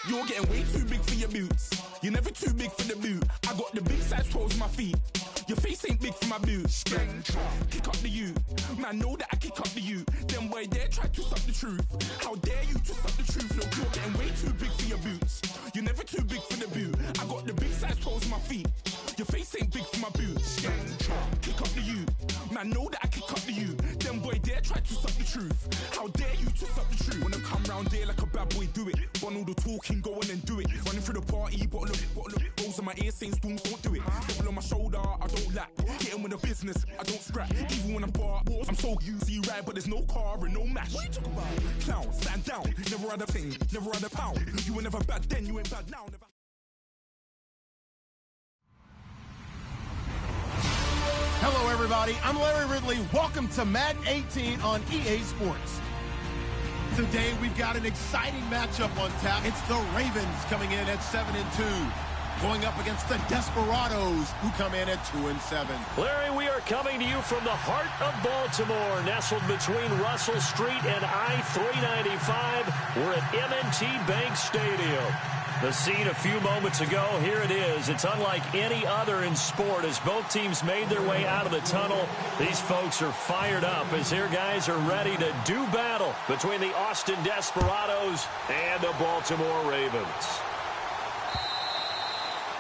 You're getting way too big for your boots. You're never too big for the boot. I got the big size toes on my feet. Your face ain't big for my boots. Kick up the you. Man, know that I kick up the you. Them boy there try to suck the truth. How dare you to suck the truth? Look, you're getting way too big for your boots. You're never too big for the boot. I got the big size toes on my feet. Your face ain't big for my boots. Kick up the you. Man, know that I kick up the you. Them boy there try to suck the truth. How dare you to suck the truth? When I come round there like a bad boy, do it. Run all the talking, go on and do it. Running through the party, bottle of rolls on my ear saying storms, don't do it. Bottle on my shoulder, I don't lack. Getting with the business, I don't scrap. Even when I'm bar, I'm so easy ride, but there's no car and no mash. What you talk about? Clown, stand down. Never had a thing, never had a pound. You were never bad then, you ain't bad now. Never. Hello, everybody. I'm Larry Ridley. Welcome to Madden 18 on EA Sports. Today, we've got an exciting matchup on tap. It's the Ravens coming in at 7-2. Going up against the Desperados, who come in at 2-7. Larry, we are coming to you from the heart of Baltimore, nestled between Russell Street and I-395. We're at M&T Bank Stadium. The scene a few moments ago, here it is. It's unlike any other in sport as both teams made their way out of the tunnel. These folks are fired up as their guys are ready to do battle between the Austin Desperados and the Baltimore Ravens.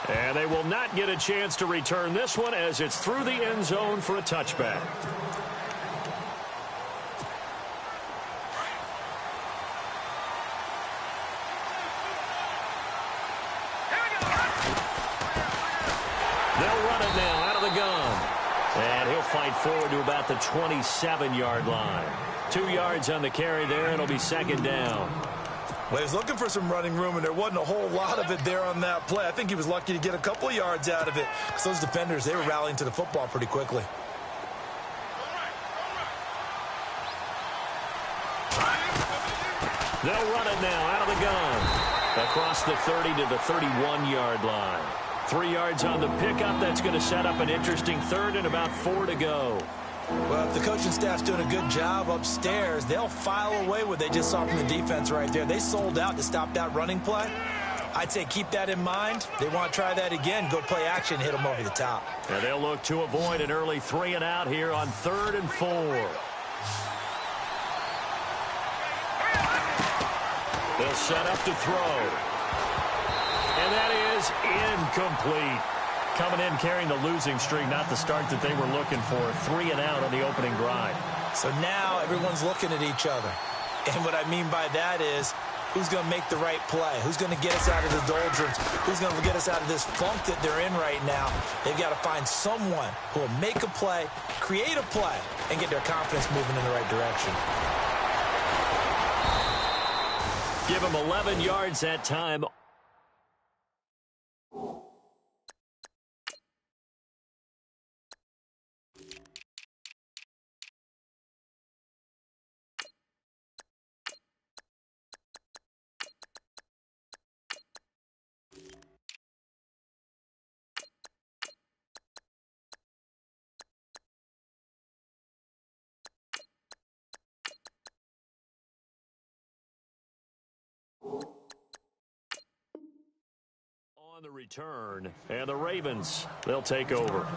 And they will not get a chance to return this one as it's through the end zone for a touchback. They'll run it now out of the gun. And he'll fight forward to about the 27-yard line. 2 yards on the carry there. It'll be second down. Well, he was looking for some running room, and there wasn't a whole lot of it there on that play. I think he was lucky to get a couple of yards out of it because those defenders, they were rallying to the football pretty quickly. They'll run it now out of the gun. Across the 30 to the 31-yard line. 3 yards on the pickup. That's going to set up an interesting third and about 4 to go. Well, if the coaching staff's doing a good job upstairs, they'll file away what they just saw from the defense right there. They sold out to stop that running play. I'd say keep that in mind. They want to try that again. Go play action, hit them over the top. And they'll look to avoid an early 3 and out here on 3rd and 4. They'll set up to throw. And that is incomplete. Coming in carrying the losing streak, not the start that they were looking for. 3 and out on the opening drive. So now everyone's looking at each other. And what I mean by that is, who's going to make the right play? Who's going to get us out of the doldrums? Who's going to get us out of this funk that they're in right now? They've got to find someone who will make a play, create a play, and get their confidence moving in the right direction. Give them 11 yards that time. On the return, and the Ravens, they'll take over.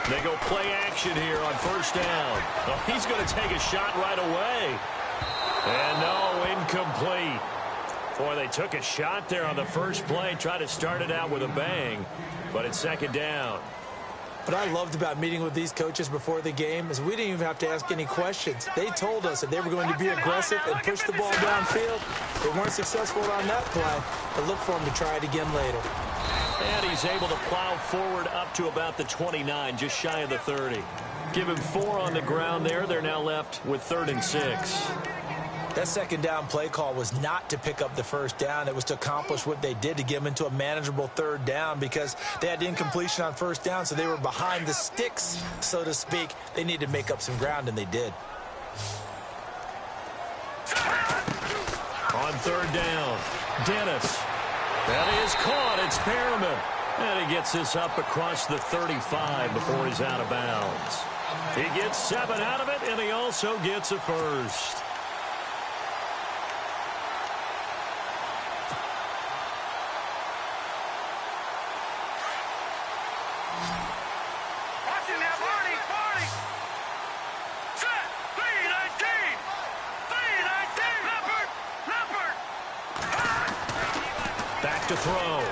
They go play action here on first down. Oh, he's going to take a shot right away. And no, incomplete. Boy, they took a shot there on the first play, tried to start it out with a bang, but it's second down. What I loved about meeting with these coaches before the game is we didn't even have to ask any questions. They told us that they were going to be aggressive and push the ball downfield. They weren't successful on that play, but look for them to try it again later. And he's able to plow forward up to about the 29, just shy of the 30. Give him 4 on the ground there. They're now left with 3rd and 6. That second down play call was not to pick up the first down. It was to accomplish what they did, to get them into a manageable third down, because they had incompletion on first down, so they were behind the sticks, so to speak. They needed to make up some ground, and they did. On third down, Dennis. That is caught. It's Perriman. And he gets this up across the 35 before he's out of bounds. He gets 7 out of it, and he also gets a first. Back to throw.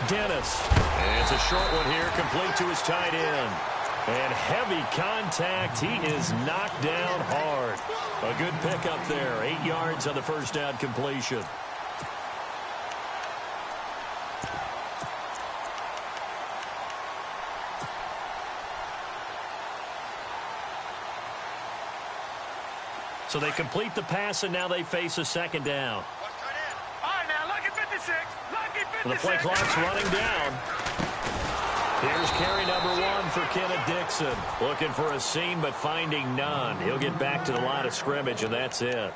Dennis. And it's a short one here, complete to his tight end. And heavy contact. He is knocked down hard. A good pickup there. 8 yards on the first down completion. So they complete the pass, and now they face a second down. And the play clock's running down. Here's carry number 1 for Kenneth Dixon. Looking for a seam, but finding none. He'll get back to the line of scrimmage, and that's it.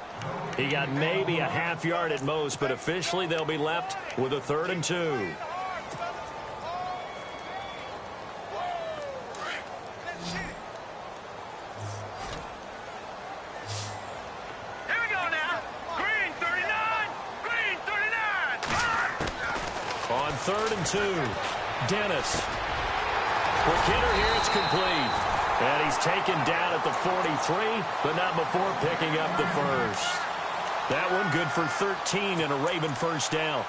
He got maybe a half yard at most, but officially they'll be left with a 3rd and 2. On 3rd and 2, Dennis. For Kidder here, it's complete. And he's taken down at the 43, but not before picking up the first. That one good for 13 and a Raven first down.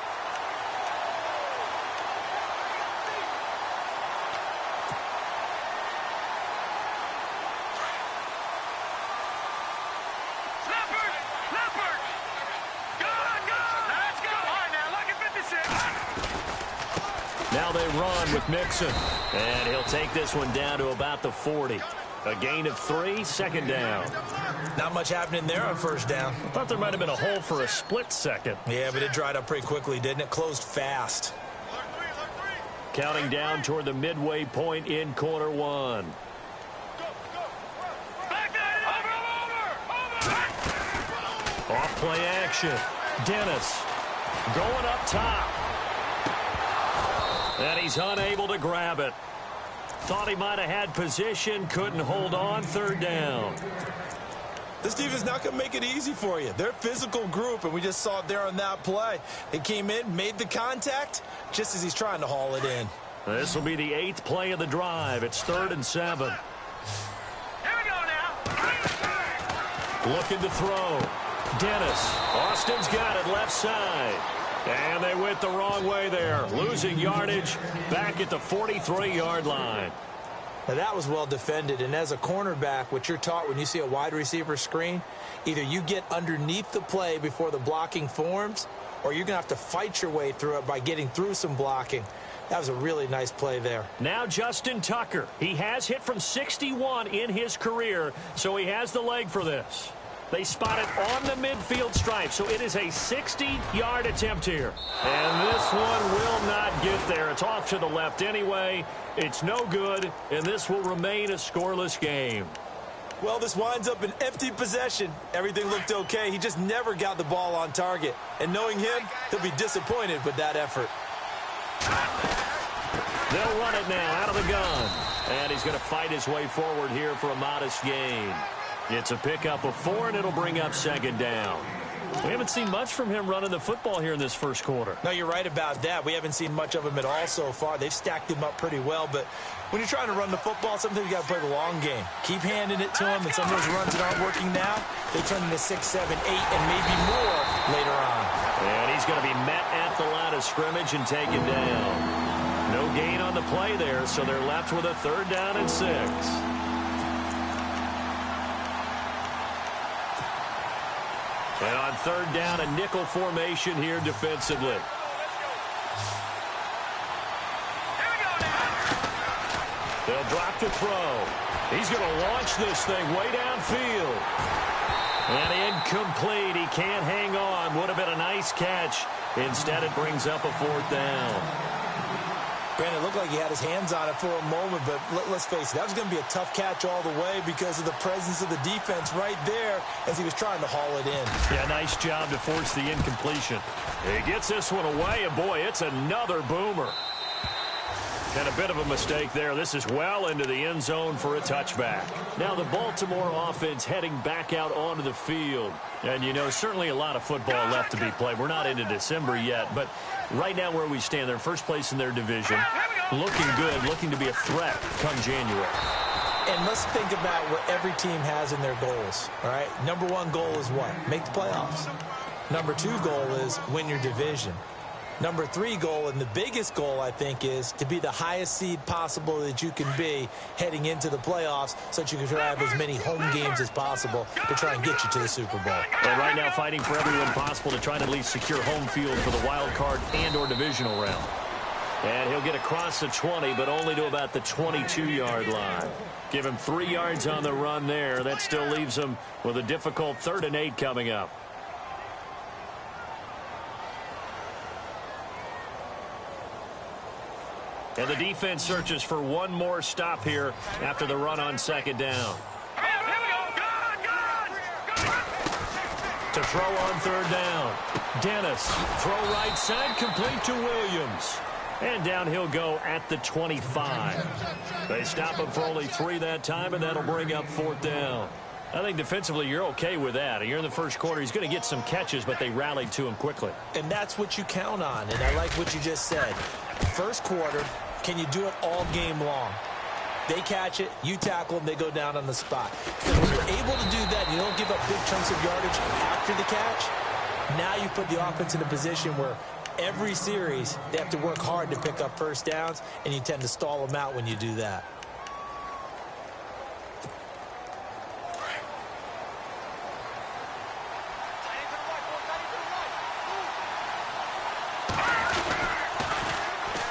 Now they run with Mixon. And he'll take this one down to about the 40. A gain of 3, second down. Not much happening there on first down. I thought there might have been a hole for a split second. Yeah, but it dried up pretty quickly, didn't it? Closed fast. Counting down toward the midway point in quarter 1. Off play action. Dennis going up top. And he's unable to grab it. Thought he might have had position, couldn't hold on, 3rd down. This defense not going to make it easy for you. They're a physical group, and we just saw it there on that play. They came in, made the contact, just as he's trying to haul it in. This will be the 8th play of the drive. It's 3rd and 7. Here we go now. Looking to throw. Dennis. Austin's got it left side. And they went the wrong way there. Losing yardage back at the 43-yard line. Now that was well defended, and as a cornerback, what you're taught when you see a wide receiver screen, either you get underneath the play before the blocking forms, or you're going to have to fight your way through it by getting through some blocking. That was a really nice play there. Now Justin Tucker. He has hit from 61 in his career, so he has the leg for this. They spot it on the midfield stripe, so it is a 60-yard attempt here. And this one will not get there. It's off to the left anyway. It's no good, and this will remain a scoreless game. Well, this winds up an empty possession. Everything looked okay. He just never got the ball on target. And knowing him, he'll be disappointed with that effort. They'll run it now out of the gun. And he's going to fight his way forward here for a modest gain. It's a pickup of 4, and it'll bring up 2nd down. We haven't seen much from him running the football here in this first quarter. No, you're right about that. We haven't seen much of him at all so far. They've stacked him up pretty well, but when you're trying to run the football, sometimes you got to play the long game. Keep handing it to him, and some of those runs that aren't working now, they turn into 6, 7, 8, and maybe more later on. And he's going to be met at the line of scrimmage and taken down. No gain on the play there, so they're left with a 3rd down and 6. And on 3rd down, a nickel formation here defensively. They'll drop to throw. He's going to launch this thing way downfield. And incomplete. He can't hang on. Would have been a nice catch. Instead, it brings up a fourth down. Brandon, it looked like he had his hands on it for a moment, but let's face it, that was going to be a tough catch all the way because of the presence of the defense right there as he was trying to haul it in. Yeah, nice job to force the incompletion. He gets this one away, and boy, it's another boomer. And a bit of a mistake there. This is well into the end zone for a touchback. Now the Baltimore offense heading back out onto the field. And, you know, certainly a lot of football left to be played. We're not into December yet, but right now where we stand, they're first place in their division. Looking good, looking to be a threat come January. And let's think about what every team has in their goals, all right? Number one goal is what? Make the playoffs. Number two goal is win your division. Number three goal, and the biggest goal, I think, is to be the highest seed possible that you can be heading into the playoffs so that you can try to have as many home games as possible to try and get you to the Super Bowl. And right now fighting for everyone possible to try and at least secure home field for the wild card and or divisional round. And he'll get across the 20, but only to about the 22-yard line. Give him 3 yards on the run there. That still leaves him with a difficult 3rd and 8 coming up. And the defense searches for one more stop here after the run on 2nd down. To throw on 3rd down. Dennis, throw right side, complete to Williams. And down he'll go at the 25. They stop him for only 3 that time, and that'll bring up 4th down. I think defensively you're okay with that. Here in the first quarter, he's going to get some catches, but they rallied to him quickly. And that's what you count on, and I like what you just said. First quarter, can you do it all game long? They catch it, you tackle them, they go down on the spot. Because when you're able to do that, and you don't give up big chunks of yardage after the catch, now you put the offense in a position where every series they have to work hard to pick up first downs, and you tend to stall them out when you do that.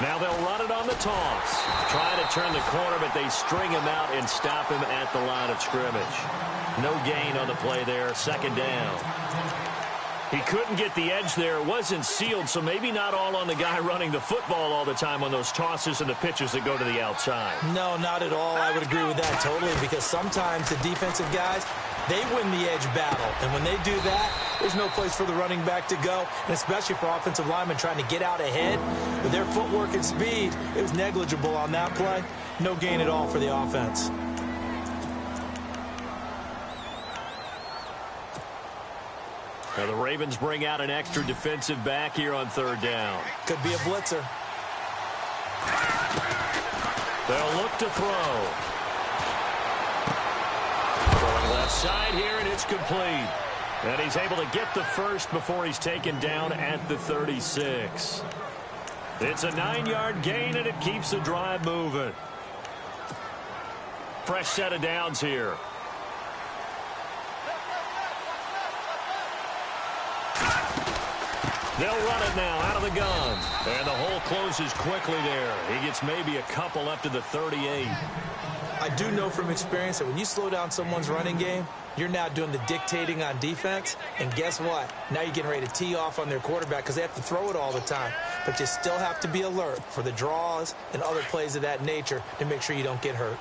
Now they'll run it on the toss. Try to turn the corner, but they string him out and stop him at the line of scrimmage. No gain on the play there, 2nd down. He couldn't get the edge there. It wasn't sealed, so maybe not all on the guy running the football all the time on those tosses and the pitches that go to the outside. No, not at all. I would agree with that totally, because sometimes the defensive guys, they win the edge battle. And when they do that, there's no place for the running back to go, and especially for offensive linemen trying to get out ahead. With their footwork and speed, it was negligible on that play. No gain at all for the offense. Now the Ravens bring out an extra defensive back here on 3rd down. Could be a blitzer. They'll look to throw. Throwing left side here, and it's complete. And he's able to get the first before he's taken down at the 36. It's a 9-yard gain, and it keeps the drive moving. Fresh set of downs here. They'll run it now out of the gun. And the hole closes quickly there. He gets maybe a couple up to the 38. I do know from experience that when you slow down someone's running game, you're now doing the dictating on defense. And guess what? Now you're getting ready to tee off on their quarterback because they have to throw it all the time. But you still have to be alert for the draws and other plays of that nature to make sure you don't get hurt.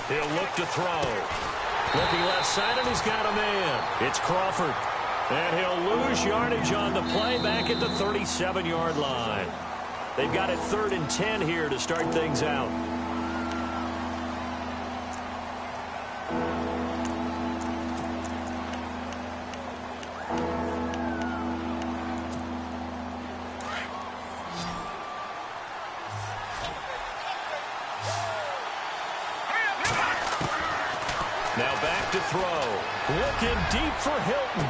He'll look to throw. Looking left side, and he's got a man. It's Crawford. And he'll lose yardage on the play back at the 37-yard line. They've got it 3rd and 10 here to start things out. Now back to throw. Looking deep for Hilton.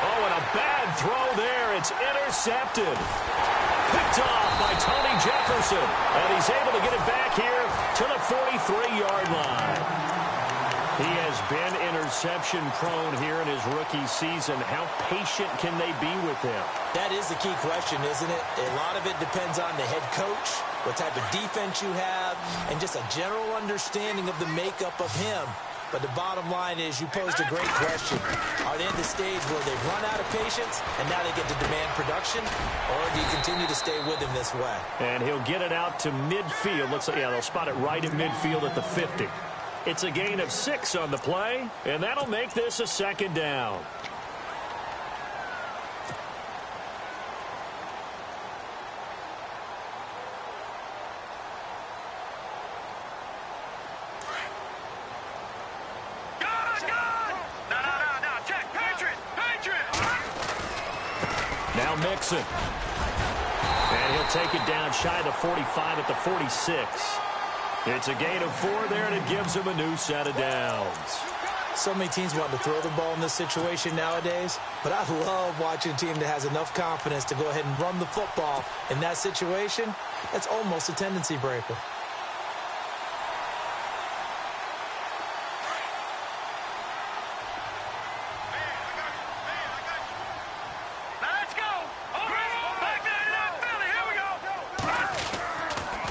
Oh, and a bad throw there. It's intercepted. Picked off by Tony Jefferson. And he's able to get it back here to the 43-yard line. He has been interception-prone here in his rookie season. How patient can they be with him? That is the key question, isn't it? A lot of it depends on the head coach what type of defense you have, and just a general understanding of the makeup of him. But the bottom line is you posed a great question. Are they at the stage where they've run out of patience and now they get to demand production? Or do you continue to stay with him this way? And he'll get it out to midfield. Looks like, yeah, they'll spot it right at midfield at the 50. It's a gain of 6 on the play, and that'll make this a second down. Now Mixon. And he'll take it down shy of the 45 at the 46. It's a gain of 4 there, and it gives him a new set of downs. So many teams want to throw the ball in this situation nowadays, but I love watching a team that has enough confidence to go ahead and run the football. In that situation, that's almost a tendency breaker.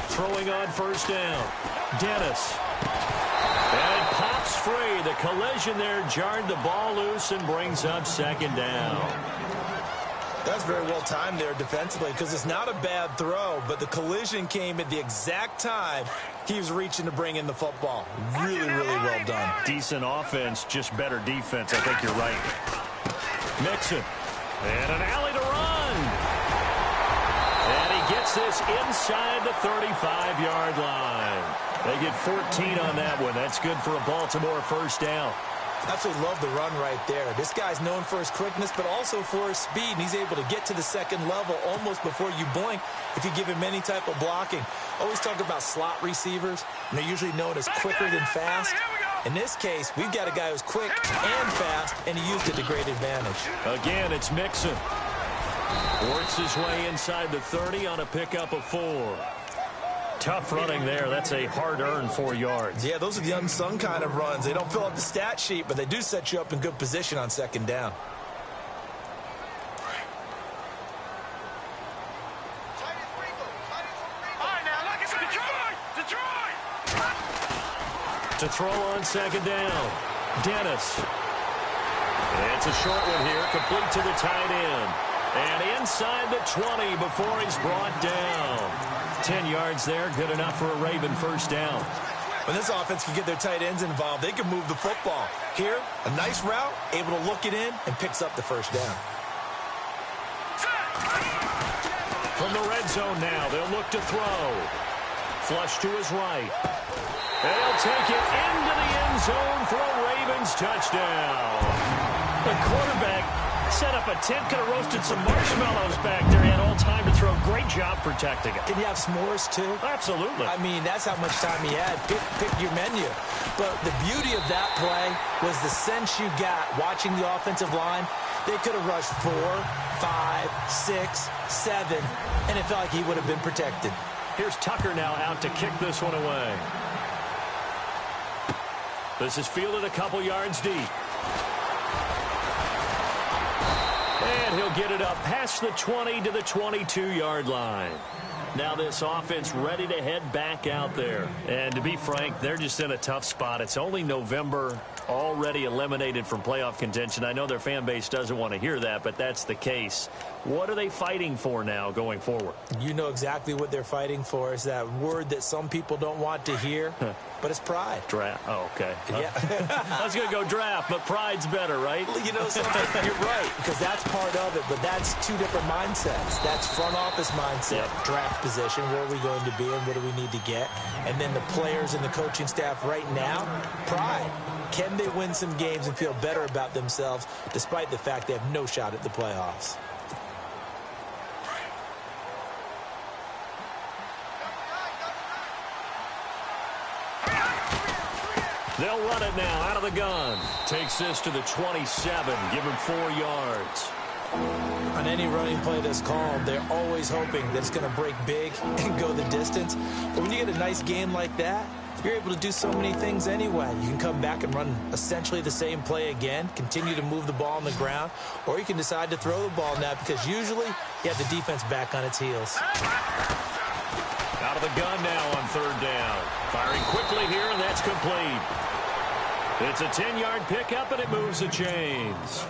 Throwing on first down. Dennis. And it pops free. The collision there jarred the ball loose and brings up second down. That's very well timed there defensively because it's not a bad throw, but the collision came at the exact time he was reaching to bring in the football. Really, really well done. Decent offense, just better defense. I think you're right. Mixon. And an alley to run. And he gets this inside the 35-yard line. They get 14 on that one. That's good for a Baltimore first down. Absolutely love the run right there. This guy's known for his quickness, but also for his speed. And he's able to get to the second level almost before you blink if you give him any type of blocking. Always talk about slot receivers, and they're usually known as quicker than fast. In this case, we've got a guy who's quick and fast, and he used it to great advantage. Again, it's Mixon. Works his way inside the 30 on a pickup of 4. Tough running there. That's a hard-earned 4 yards. Yeah, those are the unsung kind of runs. They don't fill up the stat sheet, but they do set you up in good position on second down. To throw on second down. Dennis. It's a short one here, complete to the tight end. And inside the 20 before he's brought down. 10 yards there, good enough for a Raven first down. When this offense can get their tight ends involved, they can move the football. Here, a nice route, able to look it in, and picks up the first down. From the red zone now, they'll look to throw. Flush to his right. And he'll take it into the end zone for a Ravens touchdown. The quarterback set up a tent, could have roasted some marshmallows back there. He had all time to throw. Great job protecting it. Can you have s'mores too? Absolutely. I mean, that's how much time he had. Pick your menu. But the beauty of that play was the sense you got watching the offensive line. They could have rushed 4, 5, 6, 7, and it felt like he would have been protected. Here's Tucker now out to kick this one away. This is fielded a couple yards deep. And he'll get it up past the 20 to the 22-yard line. Now this offense ready to head back out there. And to be frank, they're just in a tough spot. It's only November, already eliminated from playoff contention. I know their fan base doesn't want to hear that, but that's the case. What are they fighting for now going forward? You know exactly what they're fighting for. Is that word that some people don't want to hear, but it's pride. Draft. Oh, okay. Yeah. I was going to go draft, but pride's better, right? Well, you know something? You're right, because that's part of it, but that's two different mindsets. That's front office mindset, draft position, where are we going to be and what do we need to get? And then the players and the coaching staff right now, pride. Can they win some games and feel better about themselves despite the fact they have no shot at the playoffs? They'll run it now out of the gun. Takes this to the 27. Give him 4 yards. On any running play that's called, they're always hoping that it's going to break big and go the distance. But when you get a nice game like that, you're able to do so many things anyway. You can come back and run essentially the same play again, continue to move the ball on the ground, or you can decide to throw the ball now because usually you have the defense back on its heels. Out of the gun now on third down. Firing quickly here, and that's complete. It's a 10-yard pickup, and it moves the chains.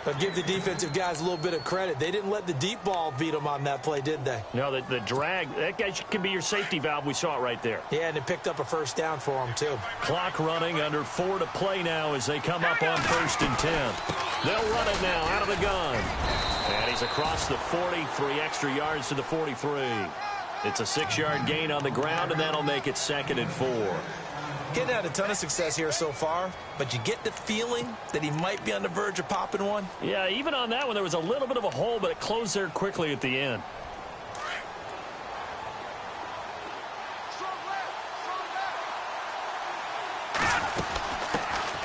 But give the defensive guys a little bit of credit. They didn't let the deep ball beat them on that play, did they? No, the drag, that guy can be your safety valve. We saw it right there. Yeah, and it picked up a first down for them, too. Clock running, under 4 to play now as they come up on 1st and 10. They'll run it now out of the gun. And he's across the 40, 3 extra yards to the 43. It's a 6-yard gain on the ground, and that'll make it 2nd and 4. Getting had a ton of success here so far, but you get the feeling that he might be on the verge of popping one. Yeah, even on that one, there was a little bit of a hole, but it closed there quickly at the end.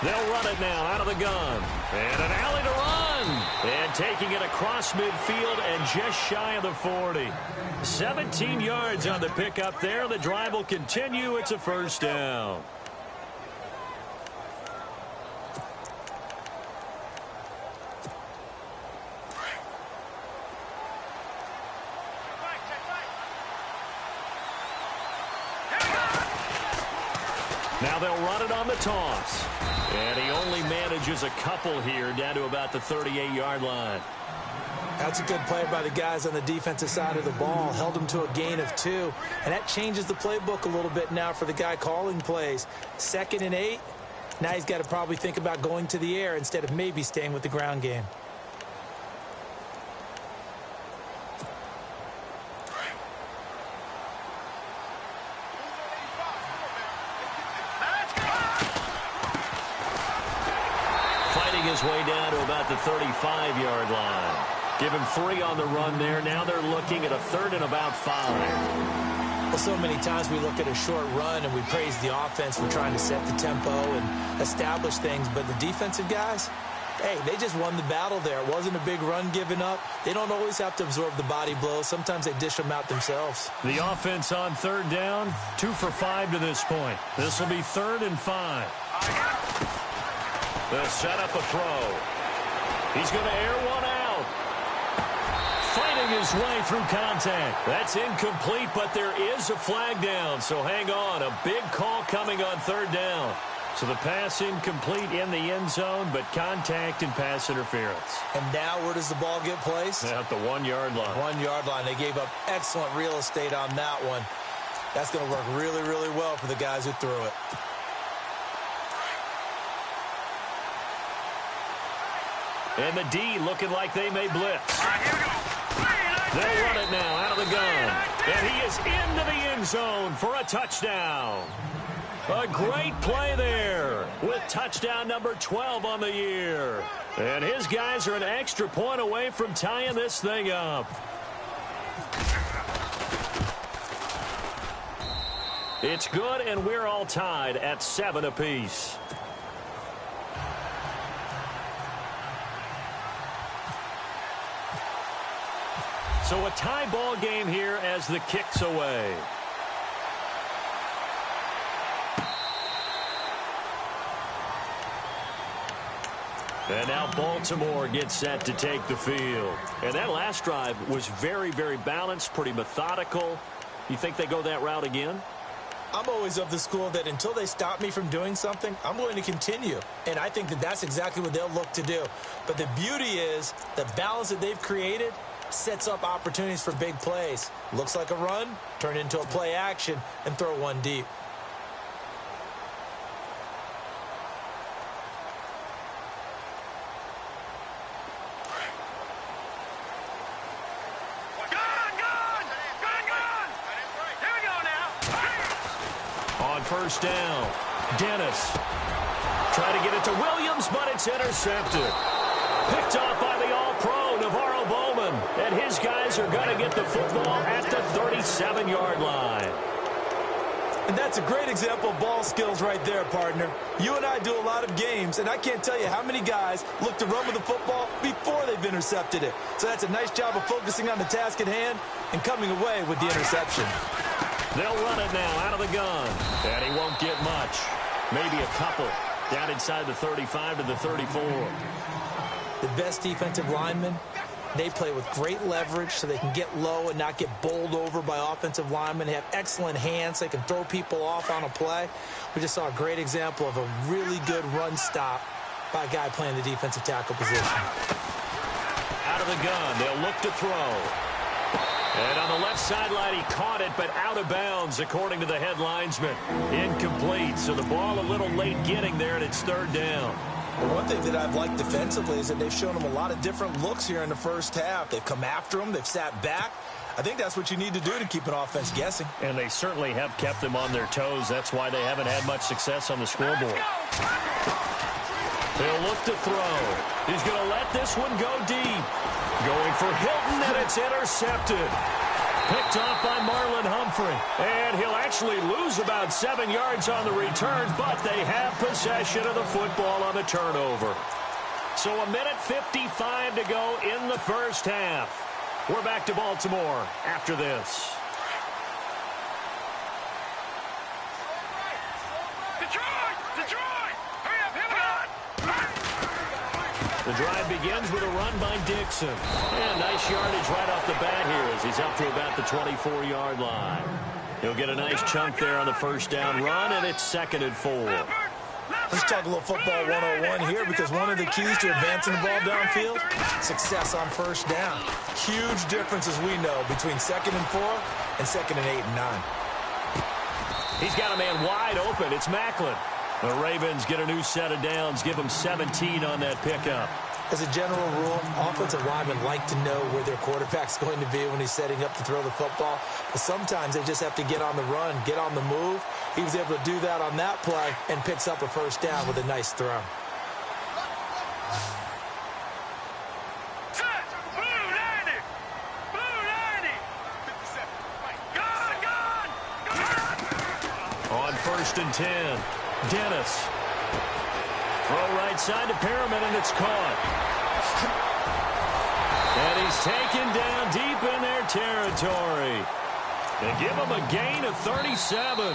They'll run it now out of the gun. And an alley to run. And taking it across midfield and just shy of the 40. 17 yards on the pickup there. The drive will continue. It's a first down. Now they'll run it on the toss. And he only manages a couple here down to about the 38-yard line. That's a good play by the guys on the defensive side of the ball. Held them to a gain of 2. And that changes the playbook a little bit now for the guy calling plays. 2nd and 8. Now he's got to probably think about going to the air instead of maybe staying with the ground game. His way down to about the 35-yard line. Give him 3 on the run there. Now they're looking at a 3rd and about 5. Well, so many times we look at a short run and we praise the offense for trying to set the tempo and establish things, but the defensive guys, hey, they just won the battle there. It wasn't a big run given up. They don't always have to absorb the body blows. Sometimes they dish them out themselves. The offense on 3rd down, 2 for 5 to this point. This will be 3rd and 5. They'll set up a throw. He's going to air one out. Fighting his way through contact. That's incomplete, but there is a flag down. So hang on. A big call coming on 3rd down. So the pass incomplete in the end zone, but contact and pass interference. And now where does the ball get placed? At the 1-yard line. 1-yard line. They gave up excellent real estate on that one. That's going to work really, really well for the guys who threw it. And the D looking like they may blitz. They'll run it now out of the gun. And he is into the end zone for a touchdown. A great play there with touchdown number 12 on the year. And his guys are an extra point away from tying this thing up. It's good, and we're all tied at 7 apiece. So a tie ball game here as the kick's away. And now Baltimore gets set to take the field. And that last drive was very, very balanced, pretty methodical. You think they go that route again? I'm always of the school that until they stop me from doing something, I'm going to continue. And I think that that's exactly what they'll look to do. But the beauty is the balance that they've created sets up opportunities for big plays. Looks like a run, turn into a play action, and throw one deep. On 1st down, Dennis. Try to get it to Williams, but it's intercepted. Picked off by the All-Pro, Navarro Bowman. And his guys are going to get the football at the 37-yard line. And that's a great example of ball skills right there, partner. You and I do a lot of games, and I can't tell you how many guys look to run with the football before they've intercepted it. So that's a nice job of focusing on the task at hand and coming away with the interception. They'll run it now out of the gun. And he won't get much. Maybe a couple. Down inside the 35 to the 34. The best defensive linemen They play with great leverage so they can get low and not get bowled over by offensive linemen. They have excellent hands. They can throw people off on a play. We just saw a great example of a really good run stop by a guy playing the defensive tackle position. Out of the gun, they'll look to throw. And on the left sideline, he caught it, but out of bounds, according to the head linesman. Incomplete, so the ball a little late getting there, and it's third down. The one thing that I've liked defensively is that they've shown them a lot of different looks here in the first half. They've come after them. They've sat back. I think that's what you need to do to keep an offense guessing. And they certainly have kept them on their toes. That's why they haven't had much success on the scoreboard. They'll look to throw. He's going to let this one go deep. Going for Hilton, and it's intercepted. Picked off by Marlon Humphrey. And he'll actually lose about 7 yards on the return, but they have possession of the football on the turnover. So a minute 55 to go in the first half. We're back to Baltimore after this. The drive begins with a run by Dixon. And nice yardage right off the bat here as he's up to about the 24-yard line. He'll get a nice chunk there on the first down run, and it's 2nd and 4. Let's talk a little football 101 here, because one of the keys to advancing the ball downfield, success on first down. Huge difference, as we know, between 2nd and 4 and 2nd and 8 and 9. He's got a man wide open. It's Macklin. The Ravens get a new set of downs, give them 17 on that pickup. As a general rule, offensive linemen like to know where their quarterback's going to be when he's setting up to throw the football. But sometimes they just have to get on the run, get on the move. He was able to do that on that play and picks up a first down with a nice throw. On 1st and 10. Dennis. Throw right side to Perriman, and it's caught. And he's taken down deep in their territory. They give him a gain of 37.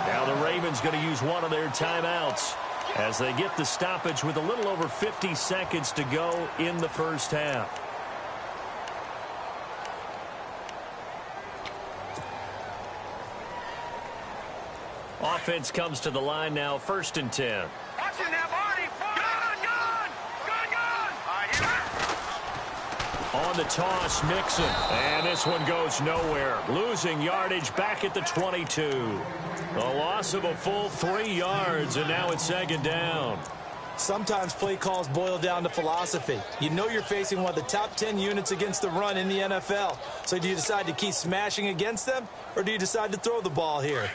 Now the Ravens going to use one of their timeouts as they get the stoppage with a little over 50 seconds to go in the first half. Offense comes to the line now, 1st and 10. On the toss, Mixon. And this one goes nowhere. Losing yardage back at the 22. A loss of a full 3 yards, and now it's 2nd down. Sometimes play calls boil down to philosophy. You know you're facing one of the top 10 units against the run in the NFL. So do you decide to keep smashing against them, or do you decide to throw the ball here?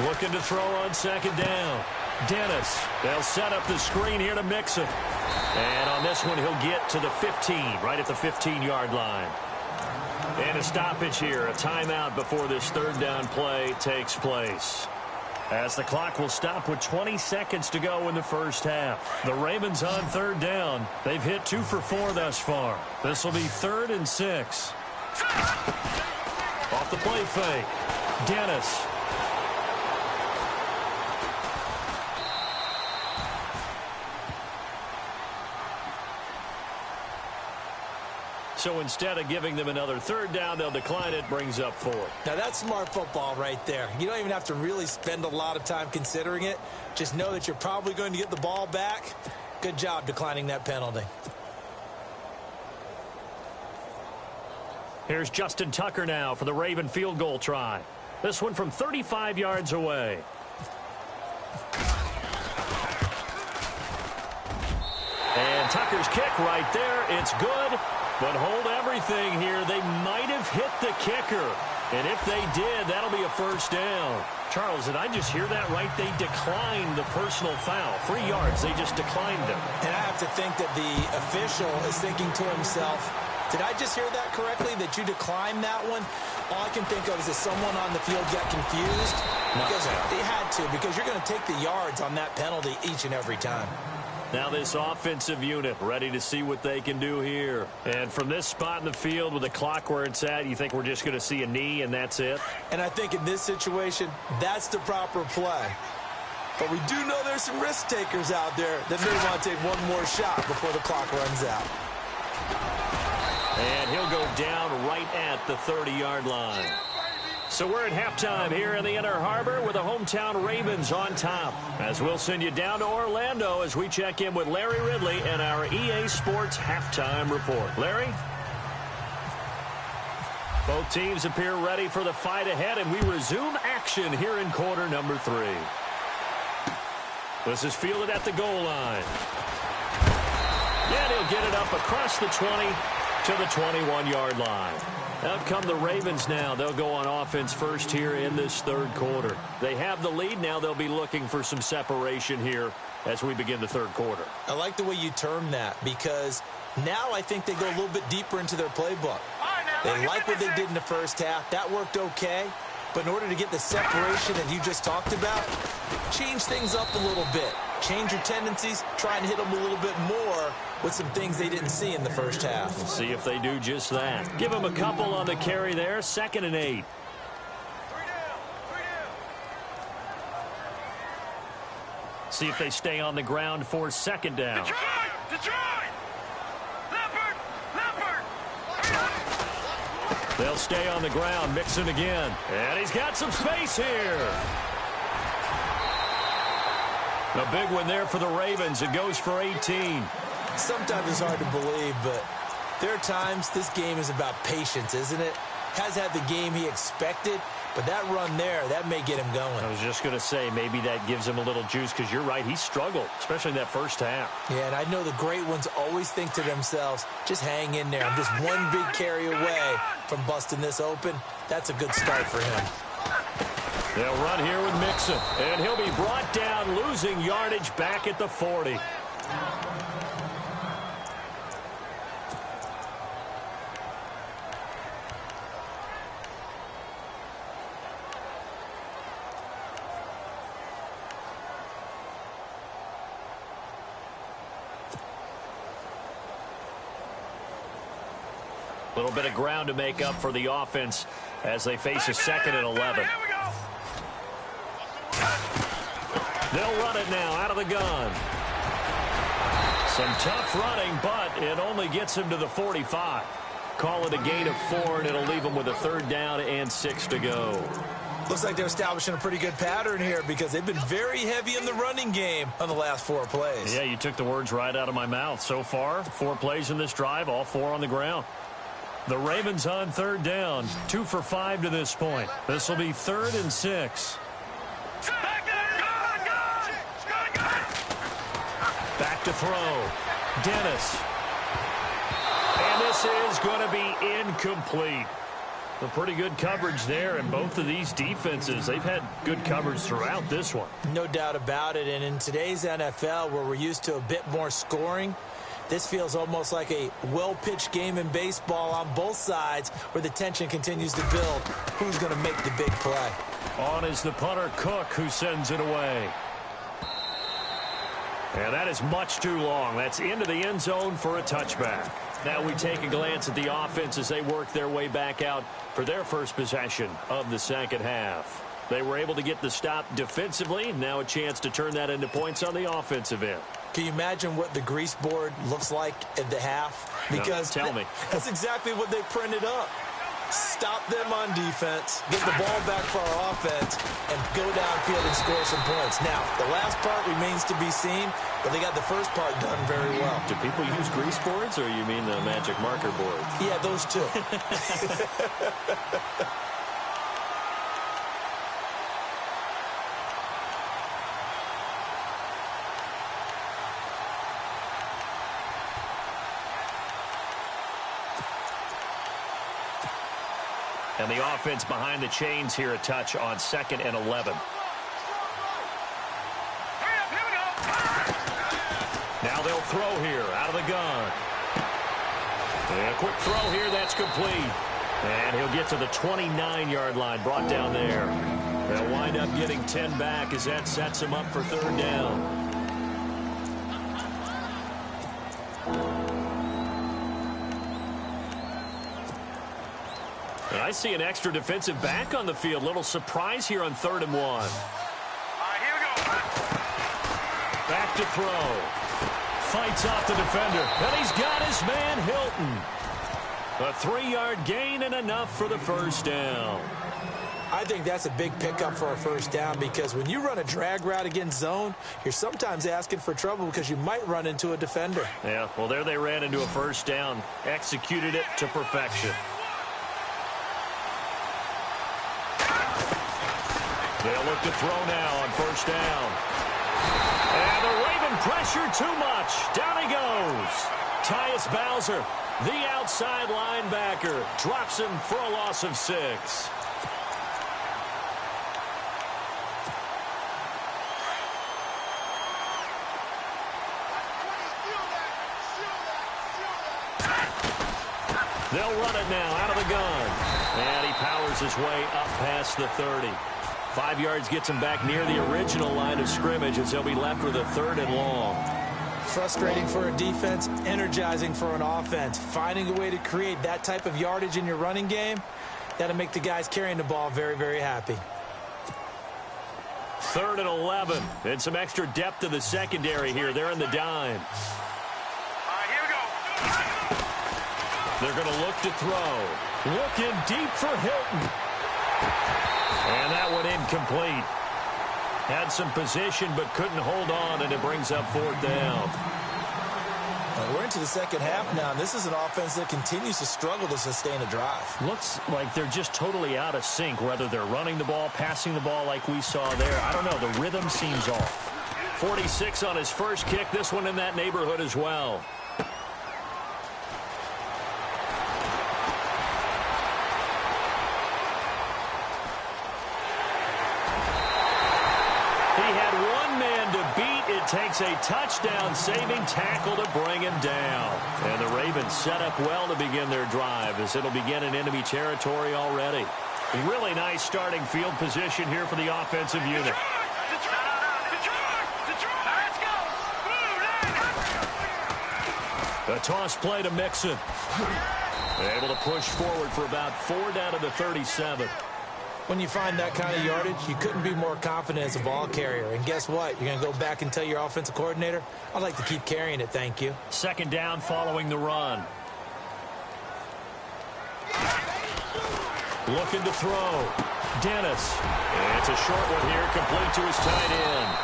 Looking to throw on 2nd down. Dennis. They'll set up the screen here to Mixon. And on this one, he'll get to the 15, right at the 15-yard line. And a stoppage here, a timeout before this 3rd down play takes place. As the clock will stop with 20 seconds to go in the first half. The Ravens on 3rd down. They've hit 2 for 4 thus far. This will be 3rd and 6. Off the play fake. Dennis. So instead of giving them another 3rd down, they'll decline it, brings up 4th. Now that's smart football right there. You don't even have to really spend a lot of time considering it. Just know that you're probably going to get the ball back. Good job declining that penalty. Here's Justin Tucker now for the Raven field goal try. This one from 35 yards away. And Tucker's kick right there. It's good. But hold everything here. They might have hit the kicker. And if they did, that'll be a first down. Charles, did I just hear that right? They declined the personal foul. 3 yards. They just declined them. And I have to think that the official is thinking to himself, did I just hear that correctly, that you declined that one? All I can think of is that someone on the field got confused. Because they had to, because you're going to take the yards on that penalty each and every time. Now this offensive unit ready to see what they can do here. And from this spot in the field with the clock where it's at, you think we're just going to see a knee and that's it? And I think in this situation, that's the proper play. But we do know there's some risk takers out there that may want to take one more shot before the clock runs out. And he'll go down right at the 30-yard line. So we're at halftime here in the Inner Harbor with the hometown Ravens on top. As we'll send you down to Orlando as we check in with Larry Ridley and our EA Sports halftime report. Larry? Both teams appear ready for the fight ahead, and we resume action here in quarter number 3. This is fielded at the goal line. And he'll get it up across the 20 to the 21-yard line. Out come the Ravens now. They'll go on offense first here in this third quarter. They have the lead. Now they'll be looking for some separation here as we begin the third quarter. I like the way you term that, because now I think they go a little bit deeper into their playbook. They like what they did in the first half. That worked okay. But in order to get the separation that you just talked about, change things up a little bit. Change your tendencies. Try and hit them a little bit more with some things they didn't see in the first half. We'll see if they do just that. Give them a couple on the carry there. 2nd and 8. See if they stay on the ground for 2nd down. Detroit! Leopard! They'll stay on the ground. Mixon again. And he's got some space here. A big one there for the Ravens. It goes for 18. Sometimes it's hard to believe, but there are times this game is about patience, isn't it? Has had the game he expected, but that run there, that may get him going. I was just going to say, maybe that gives him a little juice, because you're right, he struggled, especially in that first half. Yeah, and I know the great ones always think to themselves, just hang in there. I'm just one big carry away from busting this open. That's a good start for him. They'll run here with Mixon, and he'll be brought down, losing yardage back at the 40. A little bit of ground to make up for the offense as they face a 2nd and 11. They'll run it now out of the gun. Some tough running, but it only gets him to the 45. Call it a gain of 4, and it'll leave him with a 3rd down and 6 to go. Looks like they're establishing a pretty good pattern here, because they've been very heavy in the running game on the last 4 plays. Yeah, you took the words right out of my mouth. So far, 4 plays in this drive, all 4 on the ground. The Ravens on 3rd down, 2 for 5 to this point. This will be 3rd and 6. Back to throw. Dennis. And this is going to be incomplete. A pretty good coverage there, and both of these defenses, they've had good coverage throughout this one. No doubt about it, and in today's NFL, where we're used to a bit more scoring, this feels almost like a well-pitched game in baseball on both sides, where the tension continues to build. Who's going to make the big play? On is the punter, Cook, who sends it away. And that is much too long. That's into the end zone for a touchback. Now we take a glance at the offense as they work their way back out for their first possession of the 2nd half. They were able to get the stop defensively. Now a chance to turn that into points on the offensive end. Can you imagine what the grease board looks like at the half? Because no, tell me. That's exactly what they printed up. Stop them on defense, get the ball back for our offense, and go downfield and score some points. Now, the last part remains to be seen, but they got the first part done very well. Do people use grease boards, or you mean the magic marker board? Yeah, those two. And the offense behind the chains here, a touch on 2nd and 11. Now they'll throw here out of the gun. And a quick throw here, that's complete. And he'll get to the 29-yard line, brought down there. They'll wind up getting 10 back as that sets him up for 3rd down. And I see an extra defensive back on the field. Little surprise here on 3rd and 1. All right, here we go. Back to throw. Fights off the defender. And he's got his man, Hilton. A 3-yard gain and enough for the first down. I think that's a big pickup for a first down because when you run a drag route against zone, you're sometimes asking for trouble because you might run into a defender. Yeah, well, there they ran into a first down. Executed it to perfection. They'll look to throw now on first down. And the Raven pressure too much. Down he goes. Tyus Bowser, the outside linebacker, drops him for a loss of 6. They'll run it now out of the gun. And he powers his way up past the 30. 5 yards gets him back near the original line of scrimmage as he'll be left with a 3rd and long. Frustrating for a defense, energizing for an offense. Finding a way to create that type of yardage in your running game, that'll make the guys carrying the ball very, very happy. 3rd and 11. And some extra depth to the secondary here. They're in the dime. They're going to look to throw. Looking deep for Hilton. And that one incomplete. Had some position but couldn't hold on, and it brings up 4th down. We're into the second half now, and this is an offense that continues to struggle to sustain a drive. Looks like they're just totally out of sync, whether they're running the ball, passing the ball like we saw there. I don't know. The rhythm seems off. 46 on his first kick. This one in that neighborhood as well. Takes a touchdown-saving tackle to bring him down. And the Ravens set up well to begin their drive as it'll begin in enemy territory already. Really nice starting field position here for the offensive unit. A toss play to Mixon. Able to push forward for about 4 down to the 37. When you find that kind of yardage, you couldn't be more confident as a ball carrier. And guess what? You're going to go back and tell your offensive coordinator, I'd like to keep carrying it, thank you. 2nd down following the run. Looking to throw. Dennis. And it's a short one here, complete to his tight end.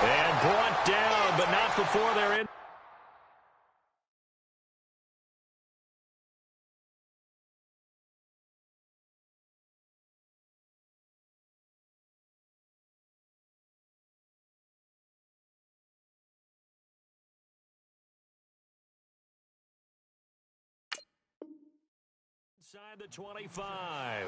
And brought down, but not before they're in. Inside the 25.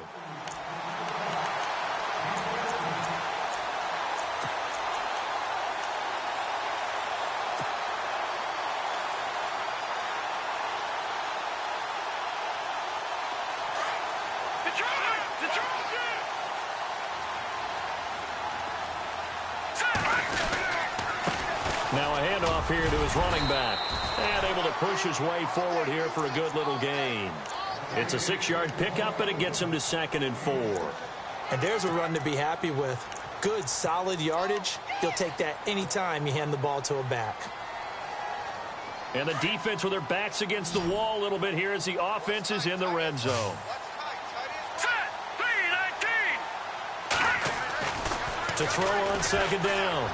Now a handoff here to his running back. And able to push his way forward here for a good little gain. It's a 6-yard pickup, and it gets him to 2nd and 4. And there's a run to be happy with. Good, solid yardage. You'll take that anytime you hand the ball to a back. And the defense with their backs against the wall a little bit here as the offense is in the red zone. To throw on 2nd down.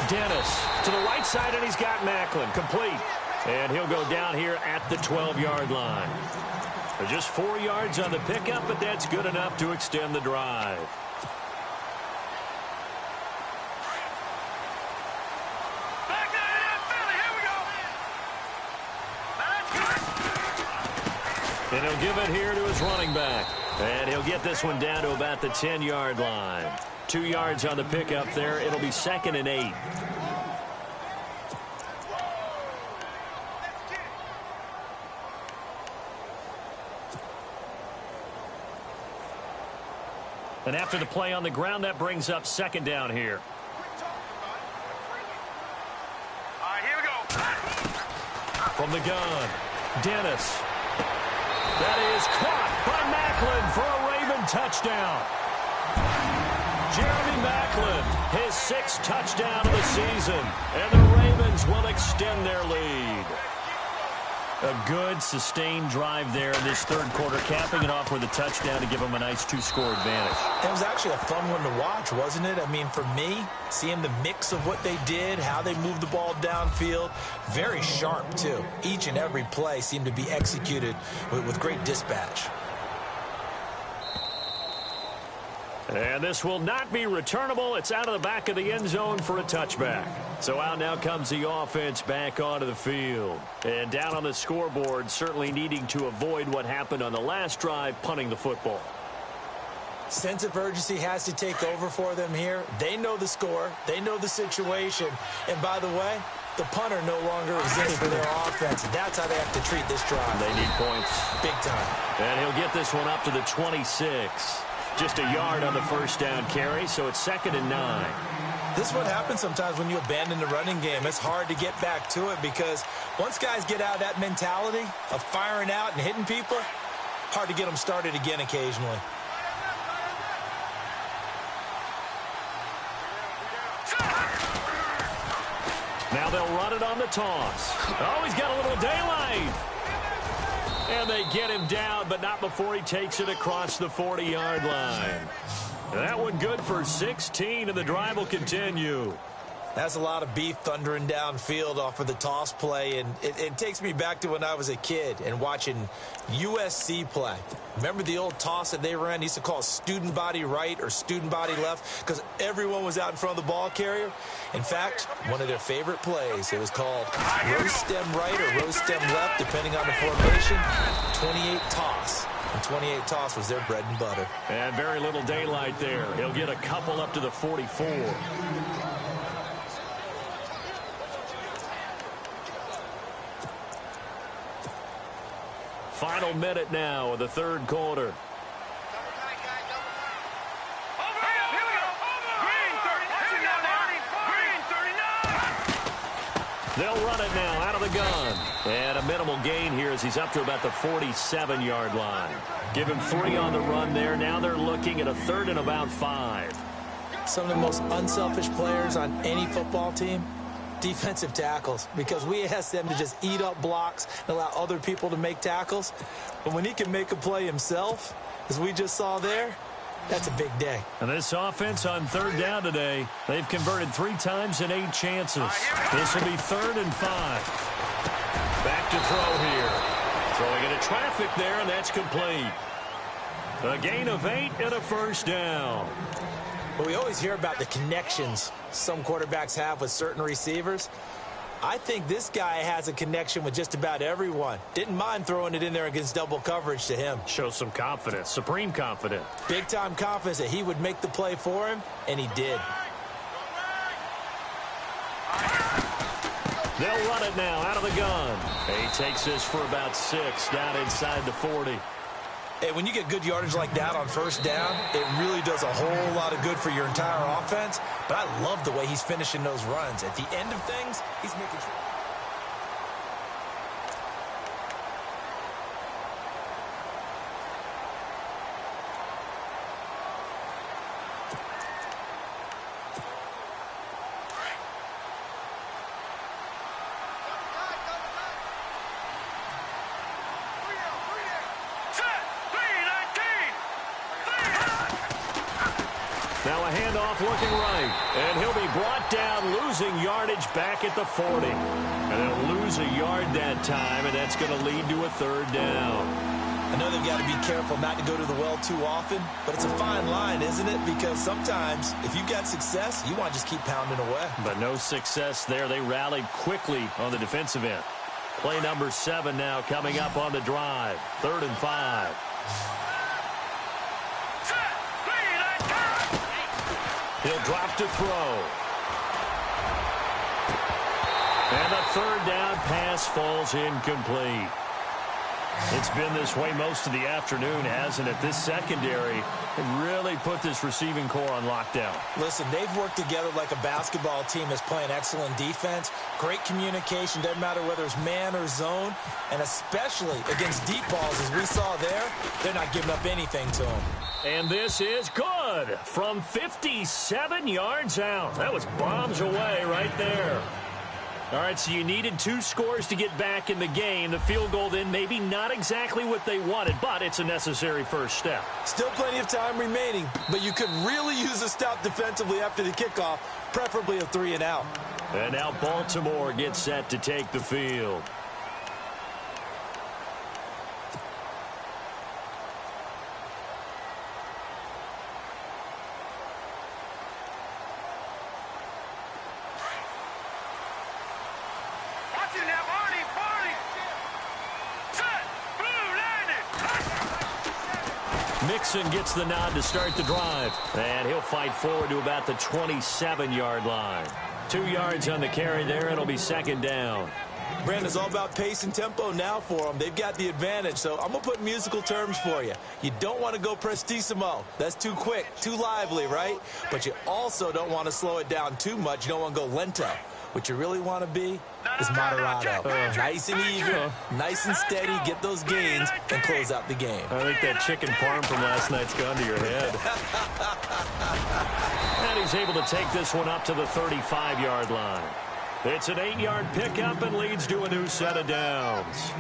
Dennis to the right side, and he's got Macklin. Complete. And he'll go down here at the 12-yard line. Just 4 yards on the pickup, but that's good enough to extend the drive. And he'll give it here to his running back. And he'll get this one down to about the 10-yard line. 2 yards on the pickup there. It'll be 2nd and 8. And after the play on the ground, that brings up 2nd down here. All right, here we go. From the gun, Dennis. That is caught by Macklin for a Raven touchdown. Jeremy Maclin, his 6th touchdown of the season. And the Ravens will extend their lead. A good, sustained drive there in this third quarter, capping it off with a touchdown to give them a nice 2-score advantage. It was actually a fun one to watch, wasn't it? I mean, for me, seeing the mix of what they did, how they moved the ball downfield, very sharp, too. Each and every play seemed to be executed with great dispatch. And this will not be returnable. It's out of the back of the end zone for a touchback. So out now comes the offense back onto the field. And down on the scoreboard, certainly needing to avoid what happened on the last drive, punting the football. Sense of urgency has to take over for them here. They know the score. They know the situation. And by the way, the punter no longer exists for their offense. That's how they have to treat this drive. They need points. Big time. And he'll get this one up to the 26. Just a yard on the first down carry, so it's 2nd and 9. This is what happens sometimes when you abandon the running game. It's hard to get back to it because once guys get out of that mentality of firing out and hitting people, hard to get them started again occasionally. Now they'll run it on the toss. Oh, he's got a little daylight. And they get him down, but not before he takes it across the 40-yard line. That one good for 16, and the drive will continue. That's a lot of beef thundering downfield off of the toss play, and it takes me back to when I was a kid and watching USC play. Remember the old toss that they ran? They used to call it student body right or student body left because everyone was out in front of the ball carrier. In fact, one of their favorite plays, it was called rose stem right or rose stem left, depending on the formation, 28 toss. And 28 toss was their bread and butter. And very little daylight there. He'll get a couple up to the 44. Final minute now of the third quarter. They'll run it now out of the gun. And a minimal gain here as he's up to about the 47-yard line. Give him 3 on the run there. Now they're looking at a 3rd and about 5. Some of the most unselfish players on any football team, defensive tackles, because we ask them to just eat up blocks and allow other people to make tackles. But when he can make a play himself, as we just saw there, that's a big day. And this offense on 3rd down today, they've converted 3 times in 8 chances. This will be 3rd and 5. Back to throw here. Throwing into traffic there, and that's complete. A gain of 8 and a first down. But we always hear about the connections some quarterbacks have with certain receivers. I think this guy has a connection with just about everyone. Didn't mind throwing it in there against double coverage to him. Shows some confidence, supreme confidence. Big-time confidence that he would make the play for him, and he did. They'll run it now out of the gun. He takes this for about 6 down inside the 40. Hey, when you get good yardage like that on first down, it really does a whole lot of good for your entire offense. But I love the way he's finishing those runs. At the end of things, he's making sure. Now a handoff looking right. And he'll be brought down, losing yardage back at the 40. And they'll lose a yard that time, and that's going to lead to a 3rd down. I know they've got to be careful not to go to the well too often, but it's a fine line, isn't it? Because sometimes, if you've got success, you want to just keep pounding away. But no success there. They rallied quickly on the defensive end. Play number 7 now coming up on the drive. 3rd and 5. He'll drop to throw. And the 3rd down pass falls incomplete. It's been this way most of the afternoon, hasn't it? This secondary really put this receiving core on lockdown. Listen, they've worked together like a basketball team that's playing excellent defense. Great communication, doesn't matter whether it's man or zone. And especially against deep balls, as we saw there, they're not giving up anything to them. And this is good from 57 yards out. That was bombs away right there. All right, so you needed 2 scores to get back in the game. The field goal then maybe not exactly what they wanted, but it's a necessary first step. Still plenty of time remaining, but you could really use a stop defensively after the kickoff, preferably a 3 and out. And now Baltimore gets set to take the field. Mixon gets the nod to start the drive. And he'll fight forward to about the 27-yard line. 2 yards on the carry there. It'll be second down. Brandon, it's all about pace and tempo now for them. They've got the advantage, so I'm going to put musical terms for you. You don't want to go prestissimo. That's too quick, too lively, right? But you also don't want to slow it down too much. You don't want to go lento. What you really want to be is moderato. Nice and even, nice and steady, get those gains, and close out the game. I think that chicken parm from last night's gone to your head. And he's able to take this one up to the 35-yard line. It's an 8-yard pickup and leads to a new set of downs.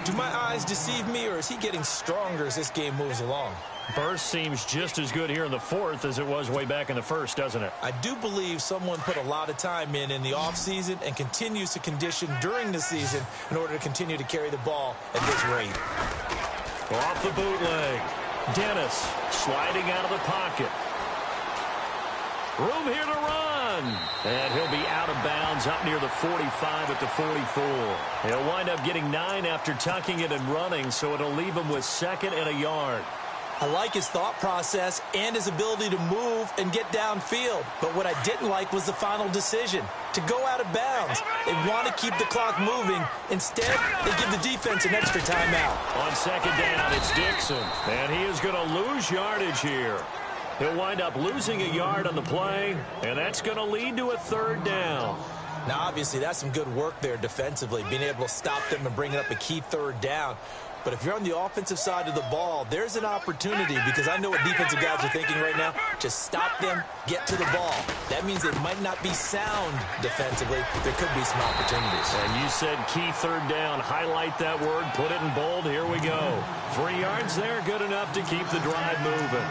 Do my eyes deceive me, or is he getting stronger as this game moves along? Burst seems just as good here in the fourth as it was way back in the first, doesn't it? I do believe someone put a lot of time in the offseason and continues to condition during the season in order to continue to carry the ball at this rate. Off the bootleg. Dennis sliding out of the pocket. Room here to run. And he'll be out of bounds up near the 45 at the 44. He'll wind up getting 9 after tucking it and running, so it'll leave him with 2nd and a yard. I like his thought process and his ability to move and get downfield. But what I didn't like was the final decision, to go out of bounds. They want to keep the clock moving. Instead, they give the defense an extra timeout. On second down, it's Dixon. And he is going to lose yardage here. He'll wind up losing a yard on the play, and that's going to lead to a 3rd down. Now, obviously, that's some good work there defensively, being able to stop them and bring up a key 3rd down. But if you're on the offensive side of the ball, there's an opportunity, because I know what defensive guys are thinking right now. Just stop them, get to the ball. That means they might not be sound defensively. There could be some opportunities. And you said key 3rd down. Highlight that word. Put it in bold. Here we go. 3 yards there. Good enough to keep the drive moving.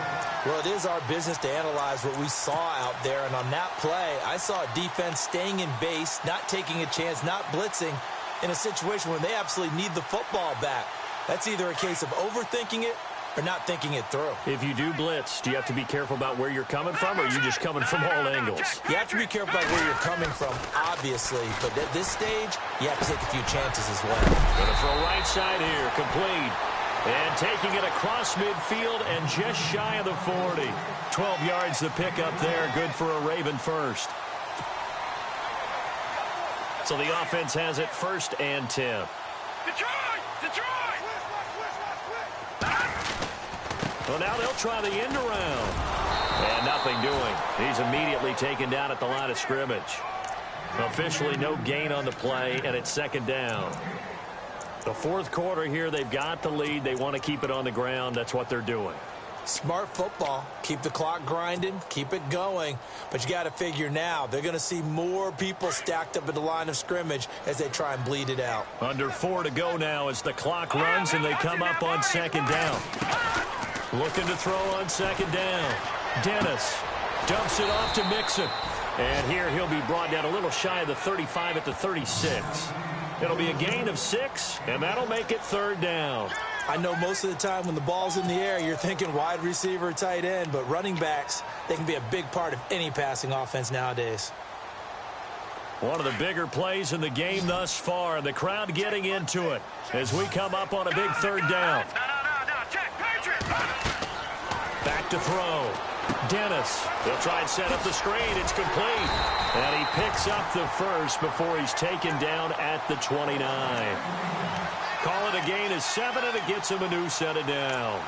Well, it is our business to analyze what we saw out there. And on that play, I saw a defense staying in base, not taking a chance, not blitzing in a situation where they absolutely need the football back. That's either a case of overthinking it or not thinking it through. If you do blitz, do you have to be careful about where you're coming from, or are you just coming from all angles? You have to be careful about where you're coming from, obviously. But at this stage, you have to take a few chances as well. Gonna throw right side here, complete. And taking it across midfield and just shy of the 40. 12 yards the pickup there, good for a Raven first. So the offense has it 1st and 10. Detroit! Well, now they'll try the end around. And nothing doing. He's immediately taken down at the line of scrimmage. Officially no gain on the play, and it's 2nd down. The 4th quarter here, they've got the lead. They want to keep it on the ground. That's what they're doing. Smart football. Keep the clock grinding. Keep it going. But you got to figure now, they're going to see more people stacked up at the line of scrimmage as they try and bleed it out. Under 4 to go now as the clock runs and they come up on 2nd down. Looking to throw on 2nd down. Dennis dumps it off to Mixon. And here he'll be brought down a little shy of the 35 at the 36. It'll be a gain of 6, and that'll make it 3rd down. I know most of the time when the ball's in the air, you're thinking wide receiver, tight end, but running backs, they can be a big part of any passing offense nowadays. One of the bigger plays in the game thus far, the crowd getting into it as we come up on a big 3rd down. Back to throw. Dennis, they'll try and set up the screen. It's complete. And he picks up the first before he's taken down at the 29. Call call it a gain of 7, and it gets him a new set of downs.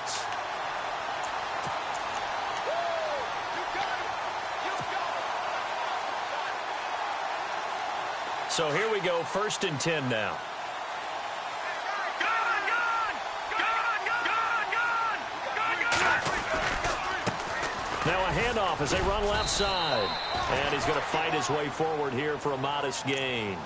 So here we go, 1st and 10 now. Now a handoff as they run left side. And he's going to fight his way forward here for a modest gain.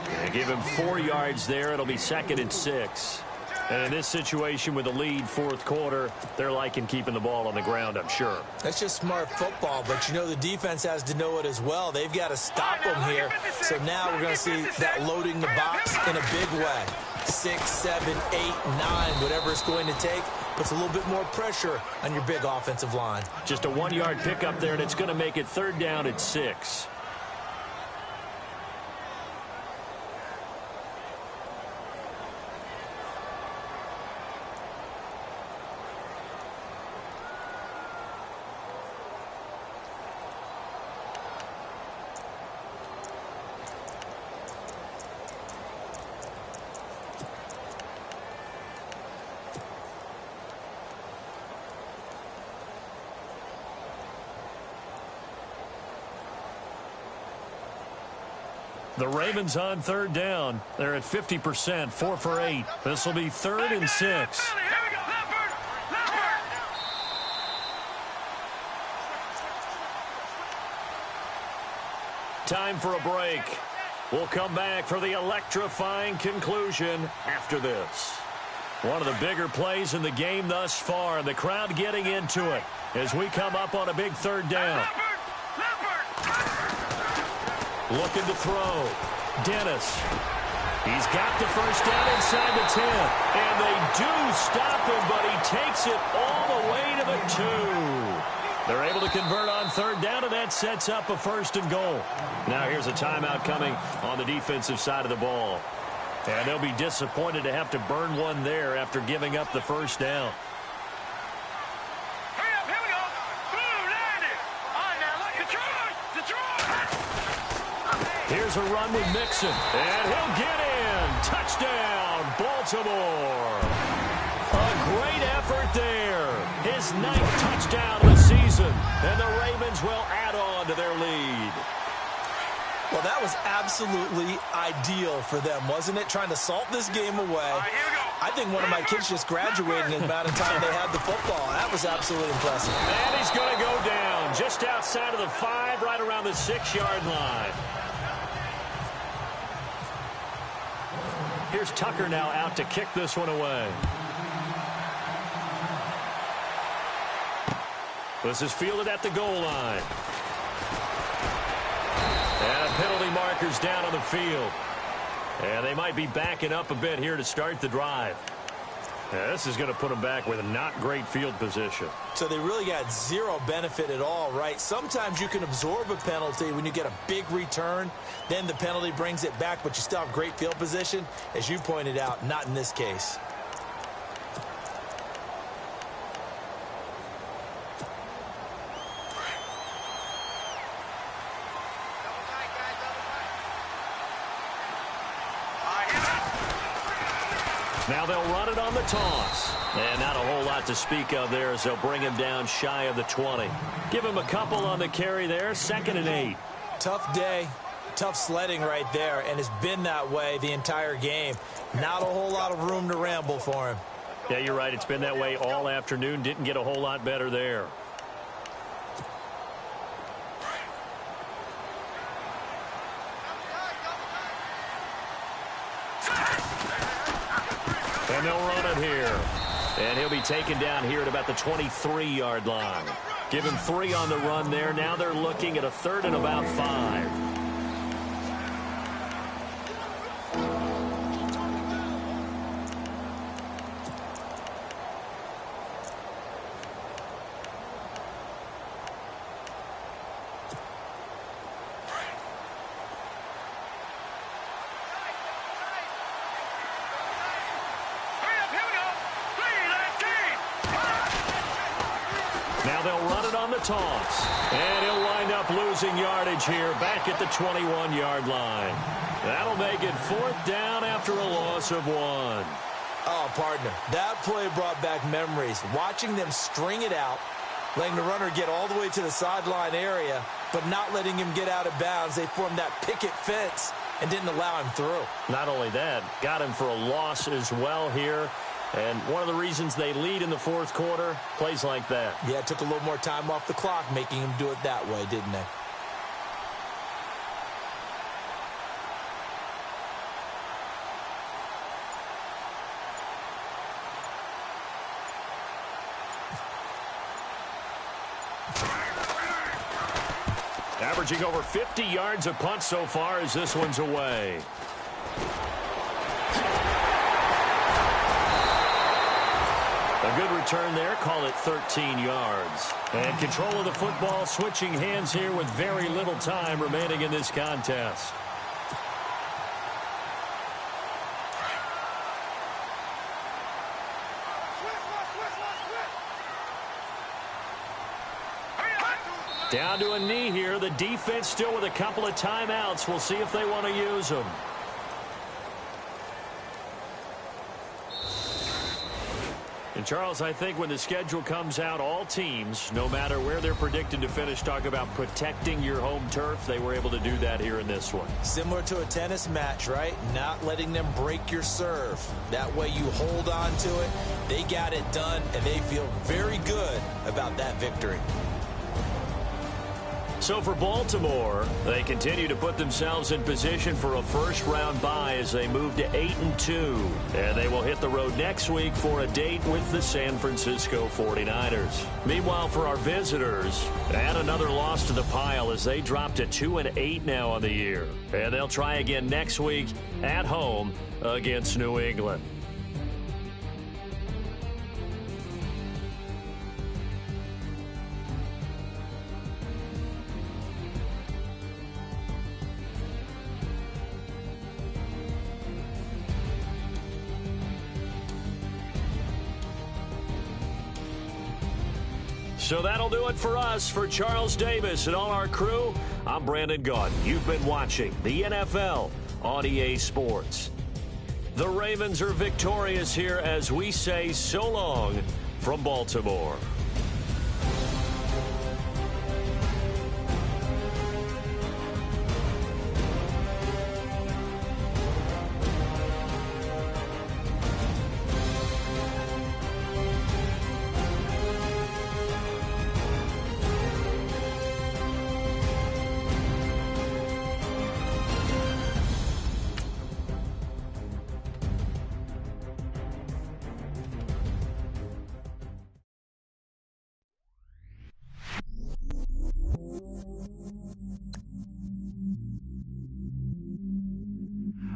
And give him 4 yards there. It'll be 2nd and 6. And in this situation with the lead 4th quarter, they're liking keeping the ball on the ground, I'm sure. That's just smart football, but you know the defense has to know it as well. They've got to stop them here. So now we're going to see that loading the box in a big way. 6, 7, 8, 9, whatever it's going to take, puts a little bit more pressure on your big offensive line. Just a 1-yard pickup there, and it's going to make it 3rd down at 6. The Ravens on 3rd down. They're at 50%, 4 for 8. This will be 3rd and 6. Time for a break. We'll come back for the electrifying conclusion after this. One of the bigger plays in the game thus far, and the crowd getting into it as we come up on a big 3rd down. Looking to throw. Dennis. He's got the first down inside the 10. And they do stop him, but he takes it all the way to the 2. They're able to convert on 3rd down, and that sets up a 1st and goal. Now here's a timeout coming on the defensive side of the ball. And they'll be disappointed to have to burn one there after giving up the 1st down. Here's a run with Mixon, and he'll get in. Touchdown, Baltimore. A great effort there. His 9th touchdown of the season, and the Ravens will add on to their lead. Well, that was absolutely ideal for them, wasn't it? Trying to salt this game away. I think one of my kids just graduated in the amount of time they had the football. That was absolutely impressive. And he's going to go down just outside of the 5, right around the 6-yard line. Here's Tucker now out to kick this one away. This is fielded at the goal line. And a penalty marker's down on the field. And they might be backing up a bit here to start the drive. Yeah, this is going to put them back with a not great field position. So they really got zero benefit at all, right? Sometimes you can absorb a penalty when you get a big return. Then the penalty brings it back, but you still have great field position. As you pointed out, not in this case. Now they'll run it on the toss. And not a whole lot to speak of there as they'll bring him down shy of the 20. Give him a couple on the carry there, 2nd and 8. Tough day, tough sledding right there, and it's been that way the entire game. Not a whole lot of room to ramble for him. Yeah, you're right. It's been that way all afternoon. Didn't get a whole lot better there. And they'll run it here. And he'll be taken down here at about the 23-yard line. Give him 3 on the run there. Now they're looking at a 3rd and about 5. Now they'll run it on the toss. And he'll wind up losing yardage here back at the 21-yard line. That'll make it 4th down after a loss of 1. Oh, partner, that play brought back memories. Watching them string it out, letting the runner get all the way to the sideline area, but not letting him get out of bounds. They formed that picket fence and didn't allow him through. Not only that, got him for a loss as well here. And one of the reasons they lead in the fourth quarter, plays like that. Yeah, it took a little more time off the clock, making him do it that way, didn't they? Averaging over 50 yards a punt so far as this one's away. A good return there, call it 13 yards. And control of the football, switching hands here with very little time remaining in this contest. Down to a knee here. The defense still with a couple of timeouts. We'll see if they want to use them. And, Charles, I think when the schedule comes out, all teams, no matter where they're predicted to finish, talk about protecting your home turf. They were able to do that here in this one. Similar to a tennis match, right? Not letting them break your serve. That way you hold on to it. They got it done, and they feel very good about that victory. So for Baltimore, they continue to put themselves in position for a first-round bye as they move to 8-2. And they will hit the road next week for a date with the San Francisco 49ers. Meanwhile, for our visitors, add another loss to the pile as they drop to 2-8 now on the year. And they'll try again next week at home against New England. So that'll do it for us. For Charles Davis and all our crew, I'm Brandon Gaudin. You've been watching the NFL on EA Sports. The Ravens are victorious here as we say so long from Baltimore.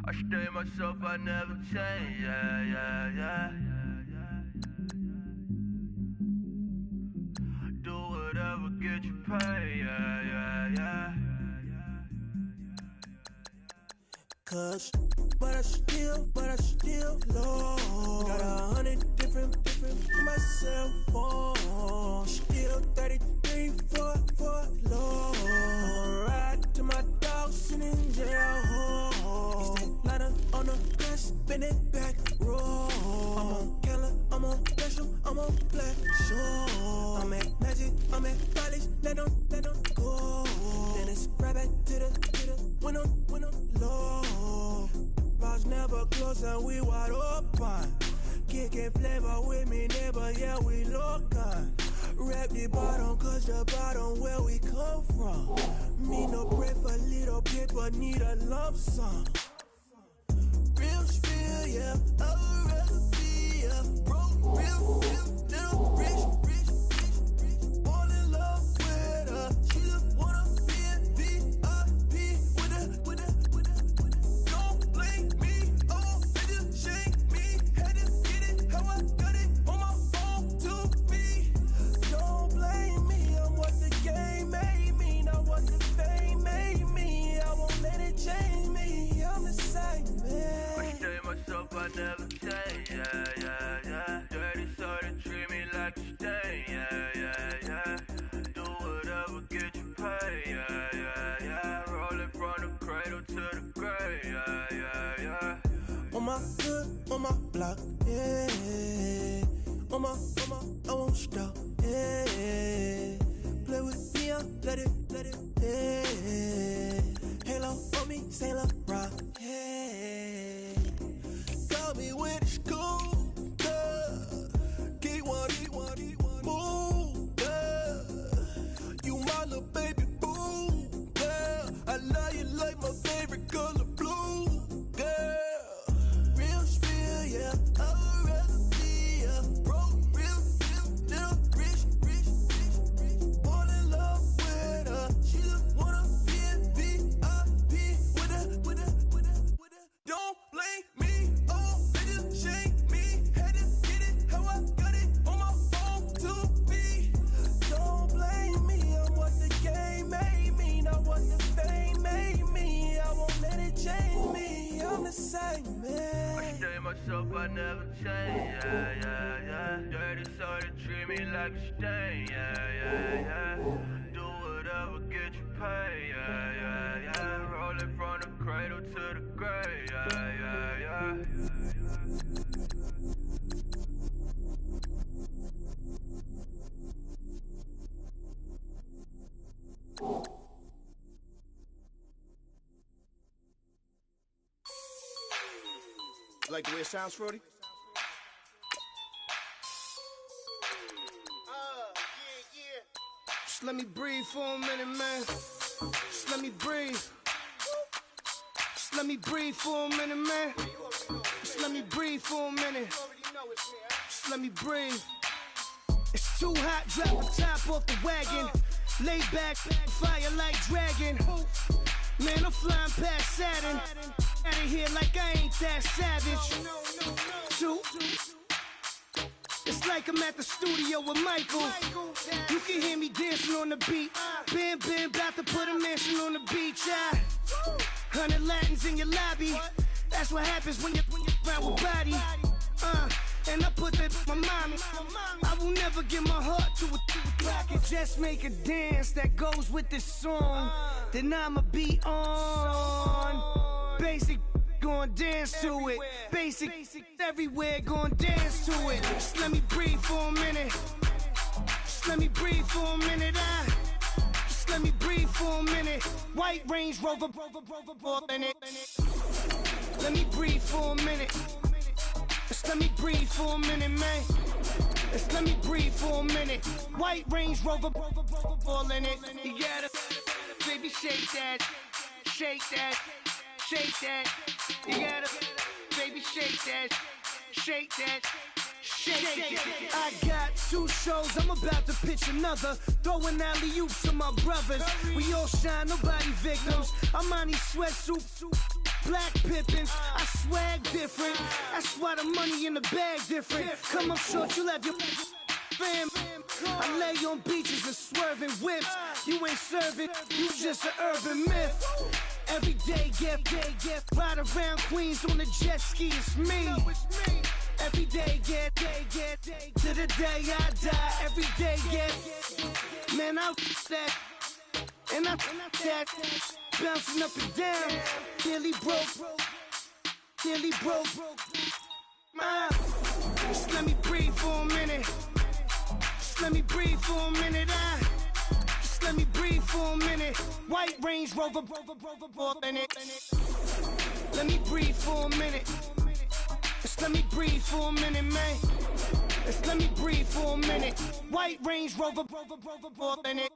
I stay myself, I never change, yeah. Do whatever, get you paid, yeah. Cause, but I still low. Got 100 different my cell phone. Still 33 for low. Ride to my dog sitting in jail. Ladder on the grass, spin it back, roll. I'm on Keller, I'm on Special, I'm on Black Show. I'm at Magic, I'm at College, let them go. Then it's right back to the when I'm low. Bars never close and we wide open. Kicking flavor with me, neighbor, yeah, we local. Rap the bottom, cause the bottom where we come from. Me no pray for little paper, need a lump sum. Real spill, yeah, a recipe, yeah. Broke, real, little rich. Fall in love with her. She just wanna be in VIP with her. Don't blame me, oh, they just shame me. Had to get it, how I got it on my phone to be. Don't blame me, I'm what the game made me, not what the fame made me. I won't let it change me, I'm the same man. I never change, yeah. Dirty so they treat me like a stain, yeah. Do whatever, get you paid, yeah. Rolling from the cradle to the grave, yeah. On my hood, on my block, rock, yeah. Mama, I won't stop, yeah. Play with me, let it, yeah. Halo on me, Sailor Rock, yeah. Got me when it's cool, yeah. Keep one, move, yeah. You my little baby boo, yeah. I love you like my favorite color blue, yeah. Real spill, yeah. I'd rather be a broke, real, little rich. Fall in love with her. She just wanna be in VIP with her. Don't blame me, oh, they just shame me. Had to get it how I got it on my own 2 feet. Don't blame me, I'm what the game made me, not what the fame made me. I won't let it change me, I'm the same man. I stay myself, I never change, yeah. Dirty soul, they treat me like a stain, yeah. Do whatever, get you paid, yeah. Rolling from the cradle to the grave, yeah. Like the way it sounds, Frody? Just let me breathe for a minute, man. Just let me breathe. Just let me breathe for a minute, man. Just let me breathe for a minute. Just let me breathe. It's too hot, drop the top off the wagon. Lay back, fire like dragon. Man, I'm flying past Saturn. Out of here like I ain't that savage. Two. It's like I'm at the studio with Michael. You can hear me dancing on the beat. Bam, about to put a mansion on the beach. 100 Latins in your lobby. That's what happens when you're around with body. And I put that in my mommy. I will never give my heart to a I can just make a dance that goes with this song. Then I'ma be on. Basic, gon' dance to it. Basic, everywhere, gon' dance to it. Just let me breathe for a minute. Just let me breathe for a minute. Just let me breathe for a minute. White Range Rover, in it. Let me breathe for a minute. Just let me breathe for a minute, man. Just let me breathe for a minute. White Range Rover, ball in it. You gotta, baby, shake that, shake that, shake that. You gotta, baby, shake that, shake that. Shake. I got 2 shows, I'm about to pitch another. Throwing alley-oops to my brothers. We all shine, nobody victims. I'm on these sweatsuits, black Pippins. I swag different. That's why the money in the bag different. Come up short, you'll have your fam. I lay on beaches and swerving whips. You ain't serving, you just an urban myth. Every day, get ride around Queens on a jet ski, it's me. Every day, get to the day I die. Every day, get man, I that and I that bouncing up and down. Nearly broke. Just let me breathe for a minute. Just let me breathe for a minute. Just let me breathe for a minute. White Range Rover, in it. Let me breathe for a minute. Just let me breathe for a minute, man. Just let me breathe for a minute. White Range Rover, in it.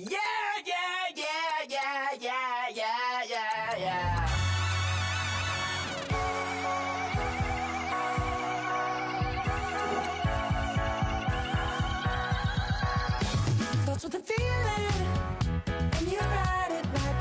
Yeah. Thoughts with a feeling, and you ride it right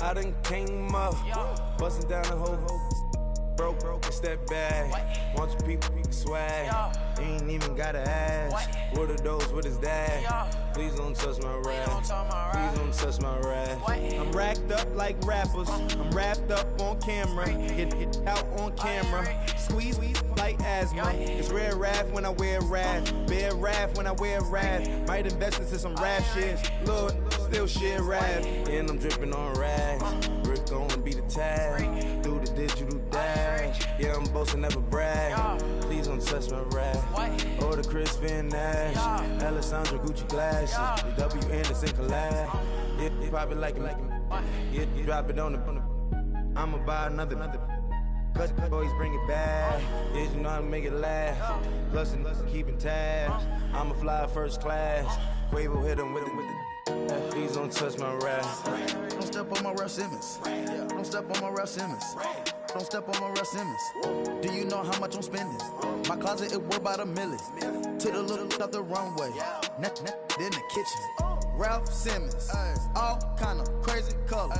I done came up, bustin' down the whole broke, it's that bag. Want your people swag, you ain't even gotta ask. What are those, what is that? Please don't touch my rap, please don't touch my rap. I'm racked up like rappers, I'm wrapped up on camera. Get out on camera, squeeze like asthma. It's rare wrath when I wear wrath, bare wrath when I wear wrath. Might invest into some rap shit, Lord, still shit rap. And I'm dripping on rags, Rick gonna be the tag, through the digital dash. Yeah, I'm boasting, never brag. Please don't touch my rap. Or the Chris Finn Nash, Alessandra Gucci glasses, the W Anderson collab. Yeah, you pop it like it. Yeah, you drop it on the. I'ma buy another. Cut the boys, bring it back. Yeah, you know how to make it last. Plus and keeping tabs. I'ma fly first class. Quavo hit him with the. Please don't touch my rap. Don't step on my Ralph Simmons. Don't step on my Ralph Simmons. Don't step on my Ralph Simmons. Do you know how much I'm spending? My closet, it worth about $1 million. Took the little out the runway. In the kitchen. Ralph Simmons. All kind of crazy colors.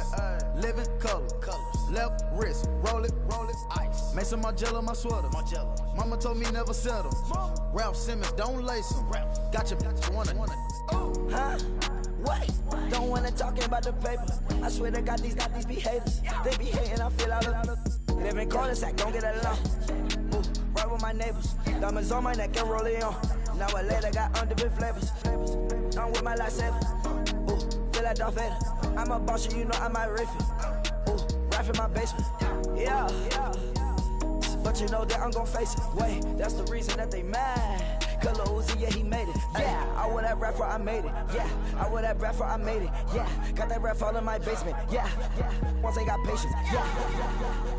Living color. Left wrist. Roll it. Ice. Make some Margiela my sweater. Mama told me never settle. Ralph Simmons, don't lace him. Got your bitch wanna. Huh? What? Don't wanna talk about the paper. I swear they got these be haters. They be hating, I feel out of. Live in cul-de-sac, don't get along. Ooh, right with my neighbors. Diamonds on my neck and roll it on. Now I later got different flavors. I'm with my lifesaver. Ooh, feel like Darth Vader. I'm a boss, you know I might riff it. Ooh, right in my basement. Yeah. But you know that I'm gon' face it. Wait, that's the reason that they mad. Cause Lil Uzi, yeah, he made it. Yeah, I would have rap for I made it. Yeah, I would have rap for I made it. Yeah, got that rap all in my basement. Yeah, once I got patience. Yeah,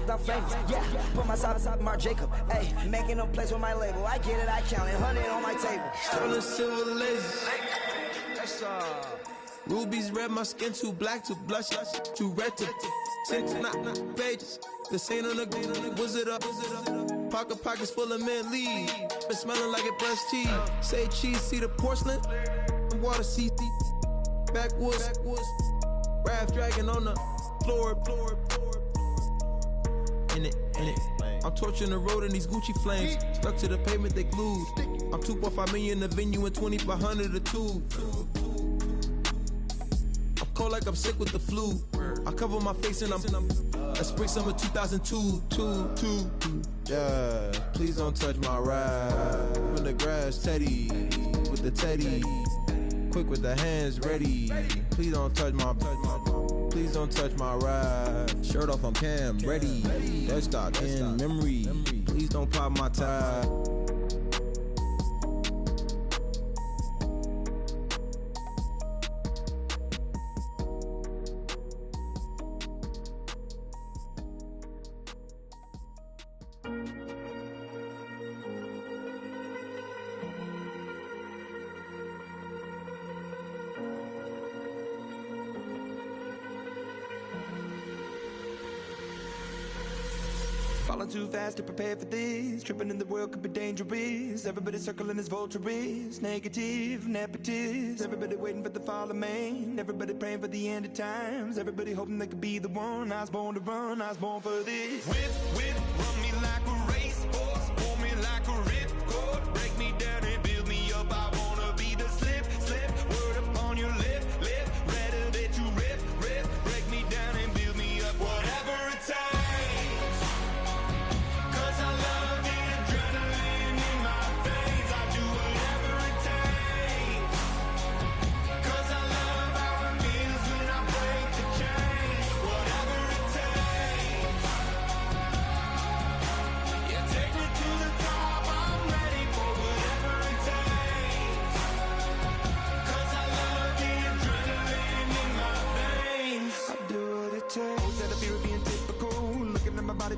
I'm famous. Yeah, put myself inside Marc Jacob. Hey, making a place with my label. I get it, I count it. 100 on my table. Sterling silver laser. Rubies red, my skin too black to blush, too red to six, not pages. This ain't on the wizard up. Pockets full of mint leaves. Been smelling like it brushed teeth. Say cheese, see the porcelain. Water, see backwoods. Raft dragging on the floor. In it. I'm torching the road in these Gucci flames. Stuck to the pavement, they glued. I'm 2.5 million in the venue and 2,500 a tube. I'm cold like I'm sick with the flu. I cover my face and I'm spring summer 2002. Yeah, please don't touch my ride. In the grass, Teddy, with the Teddy. Quick with the hands ready. Please don't touch my ride. Shirt off on cam, ready. Desktop in memory. Please don't pop my tie. Falling too fast to prepare for this. Tripping in the world could be dangerous. Everybody circling as vultures. Negative, nepotist. Everybody waiting for the fall of man. Everybody praying for the end of times. Everybody hoping they could be the one. I was born to run, I was born for this. Whip, run me like a racehorse. Pull me like a ripcord. Break me down and build me up. I wanna be the slip. Word upon your lip. Rather that you rip. Break me down and build me up. Whatever it takes.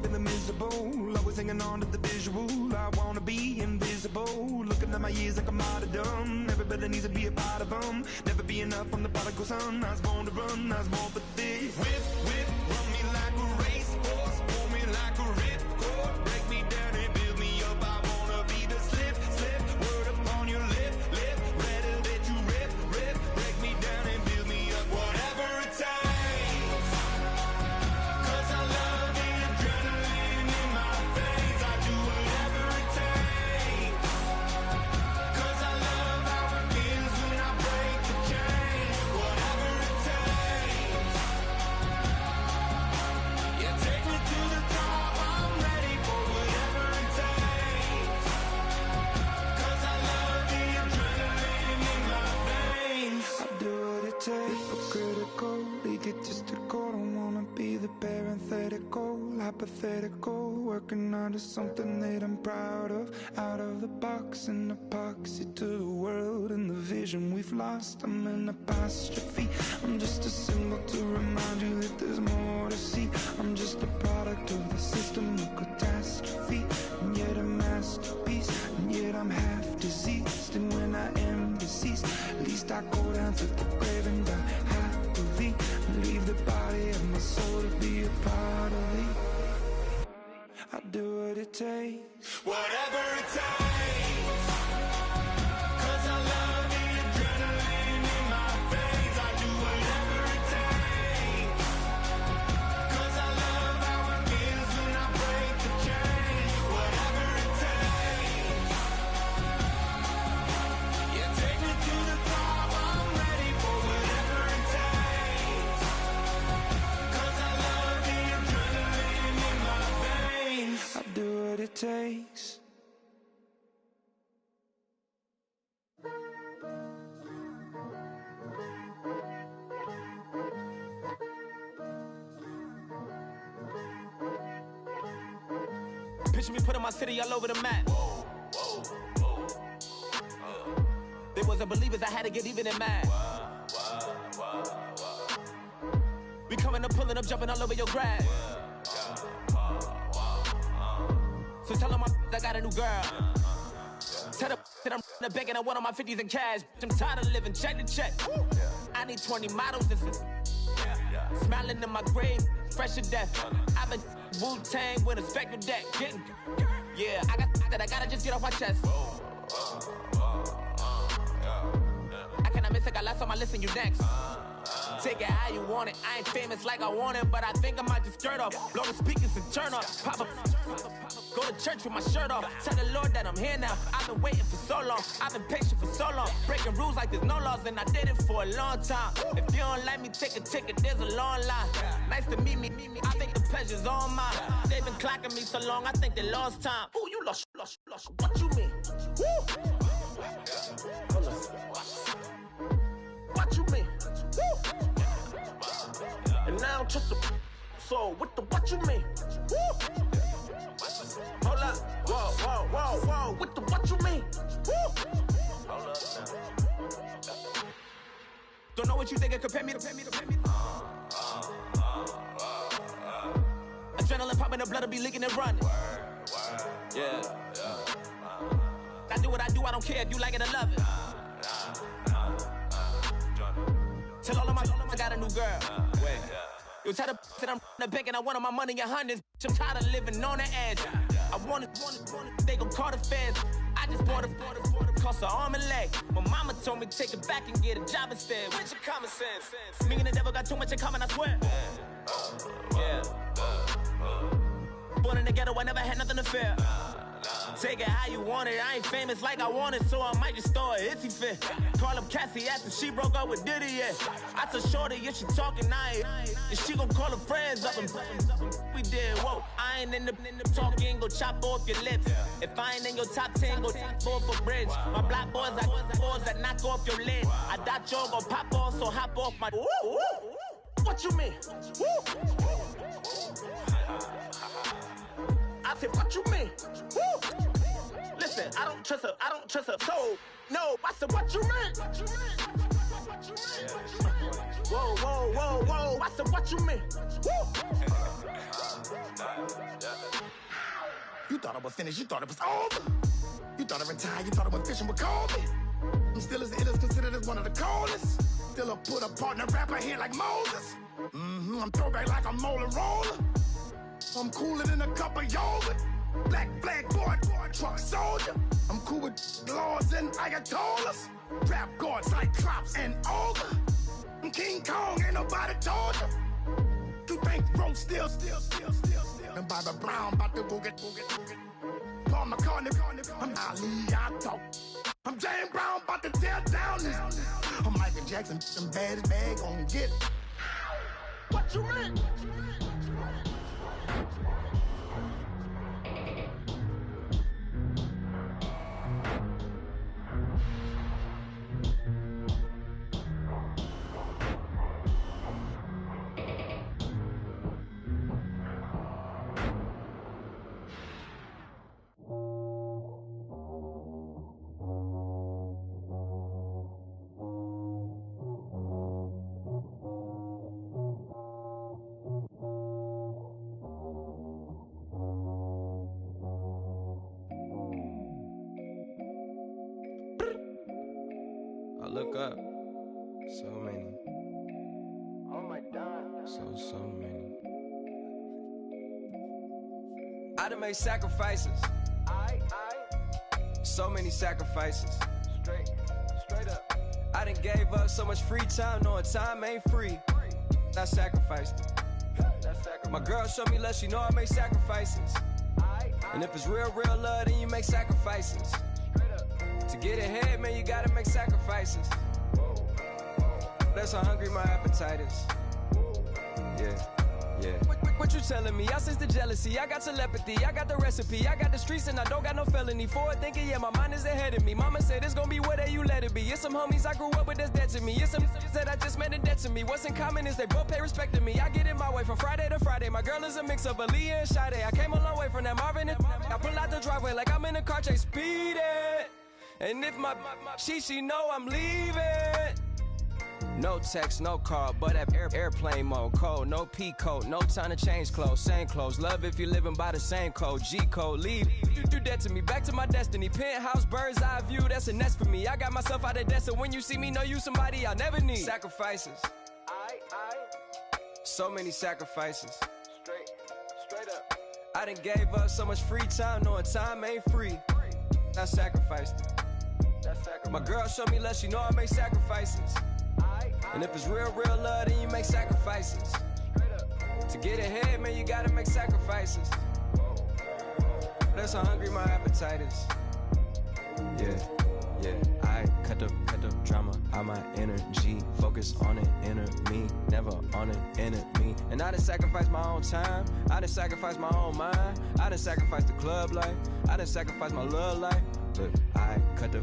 Feeling miserable, always hanging on to the visual. I wanna be invisible. Looking at my years like I'm out of dumb. Everybody needs to be a part of them. Never be enough from the prodigal son. I was born to run, I was born for this. Whip, run me like a racehorse. Pull me like a ripcord. Break me down and build me up. I wanna be the slip. Word upon your lip. Rather that you rip. Break me down and build me up. statistical, egotistical. Don't wanna be the parenthetical, hypothetical. Working onto something that I'm proud of. Out of the box, an epoxy to the world and the vision we've lost. I'm an apostrophe. I'm just a symbol to remind you that there's more to see. I'm just a product of the system of catastrophe, and yet a masterpiece, and yet I'm half diseased. And when I am deceased, at least I go down to the grave and die happily, and leave the body of my soul to be a part of me. I do what it takes, whatever it takes, 'cause I love the adrenaline in my veins. I do whatever it takes, 'cause I love how it feels when I break the chains. Whatever it takes, yeah, take me to the top. I'm ready for whatever it takes, 'cause I love the adrenaline in my veins. I do what it takes. Picture me putting my city all over the map. They wasn't believers, I had to get even in mad. We coming up, pulling up, jumping all over your grass. So tell them I got a new girl. Tell them that I'm in the bank and I want all my 50s in cash. I'm tired of living check to check. I need 20 models, this is smiling in my grave, fresh to death. I've been Wu-Tang with a spectral deck. Getting, yeah, I gotta just get off my chest. I cannot miss it, got last on my list and you next. Take it how you want it. I ain't famous like I want it, but I think I might just skirt off. Blow the speakers and turn up. Pop up. Go to church with my shirt off. Tell the Lord that I'm here now. I've been waiting for so long. I've been patient for so long. Breaking rules like there's no laws, and I did it for a long time. If you don't like me, take a ticket. There's a long line. Nice to meet me. I think the pleasure's all mine. They've been clocking me so long, I think they lost time. Ooh, you lost. What you mean? Woo! Hold up. What you mean? Woo! And now I'm just a so what you mean? Woo! Hold up, whoa, what you mean? Woo! Hold up now. Don't know what you think it compare me to. Adrenaline popping, the blood will be leaking and running. Yeah. I do what I do, I don't care if you like it or love it. Tell all of my I got a new girl. Wait. You tell the that I'm in the bank and I want all my money in hundreds. I'm tired of living on the edge. I want it, they gon' call the feds. I just bought a cost an arm and leg. My mama told me take it back and get a job instead. Where's your common sense? Me and the devil got too much in common, I swear. Yeah. Born in the ghetto, I never had nothing to fear. Take it how you want it. I ain't famous like I want it, so I might just throw a hissy fit. Call up Cassie after she broke up with Diddy, yeah. I told Shorty if she talking, and she gon' call her friends up and we did, whoa. I ain't in the talking, go chop off your lips. If I ain't in your top 10, go fall for bridge. My black boys, I got boys that knock off your lid. I doubt you're gon' pop off, so hop off my. Woo! What you mean? Woo! I said, what you mean? Woo! Listen, I don't trust her, so, no, I said, what you mean? Whoa, I said, what you mean? Woo! You thought I was finished, you thought it was over. You thought I retired, you thought I went fishing with Kobe. I'm still as ill as considered as one of the coldest. Still a put a partner rapper here like Moses. I'm throwback like a molar roller. I'm cooler than a cup of yogurt. Black flag boy, truck soldier. I'm cool with laws and Ayatollahs. Rap god, Cyclops and Ogre. I'm King Kong, ain't nobody told you. You think road still. And Bobby Brown about to go get. Paul McCartney, I'm Ali, I talk. I'm James Brown about to tear down this. I'm Michael Jackson, them baddest bag gon' get. What you mean? look up. So many. Oh my God. So many. I done made sacrifices. So many sacrifices. Straight up. I done gave up so much free time, knowing time ain't free. I sacrificed it. My girl showed me love, she know I make sacrifices. And if it's real love, then you make sacrifices. To get ahead, man, you gotta make sacrifices. That's how hungry my appetite is. Yeah. What you telling me? I sense the jealousy, I got telepathy, I got the recipe, I got the streets and I don't got no felony. Forward thinking, yeah, my mind is ahead of me. Mama said it's gonna be whatever you let it be. It's some homies I grew up with that's dead to me. It's some that I just met in debt to me. What's in common is they both pay respect to me. I get in my way from Friday to Friday. My girl is a mix of Aaliyah and Sade. I came a long way from that Marvin and I pull out the driveway like I'm in a car chase speeding. And if my she know I'm leaving. No text, no call, but at airplane mode. Cold, no P code, no time to change clothes. Same clothes, love if you're living by the same code. G code, leave. You do that to me, back to my destiny. Penthouse, bird's eye view, that's a nest for me. I got myself out of debt, so when you see me, know you somebody I'll never need. Sacrifices. So many sacrifices. Straight up. I done gave up so much free time, knowing time ain't free. I sacrificed it. My girl showed me love, she know I make sacrifices. And if it's real love, then you make sacrifices. To get ahead, man, you gotta make sacrifices. That's how hungry my appetite is. Yeah. I cut the drama out my energy. Focus on an inner me, never on an enemy. And I done sacrificed my own time. I done sacrificed my own mind. I done sacrificed the club life. I done sacrificed my love life. But I cut the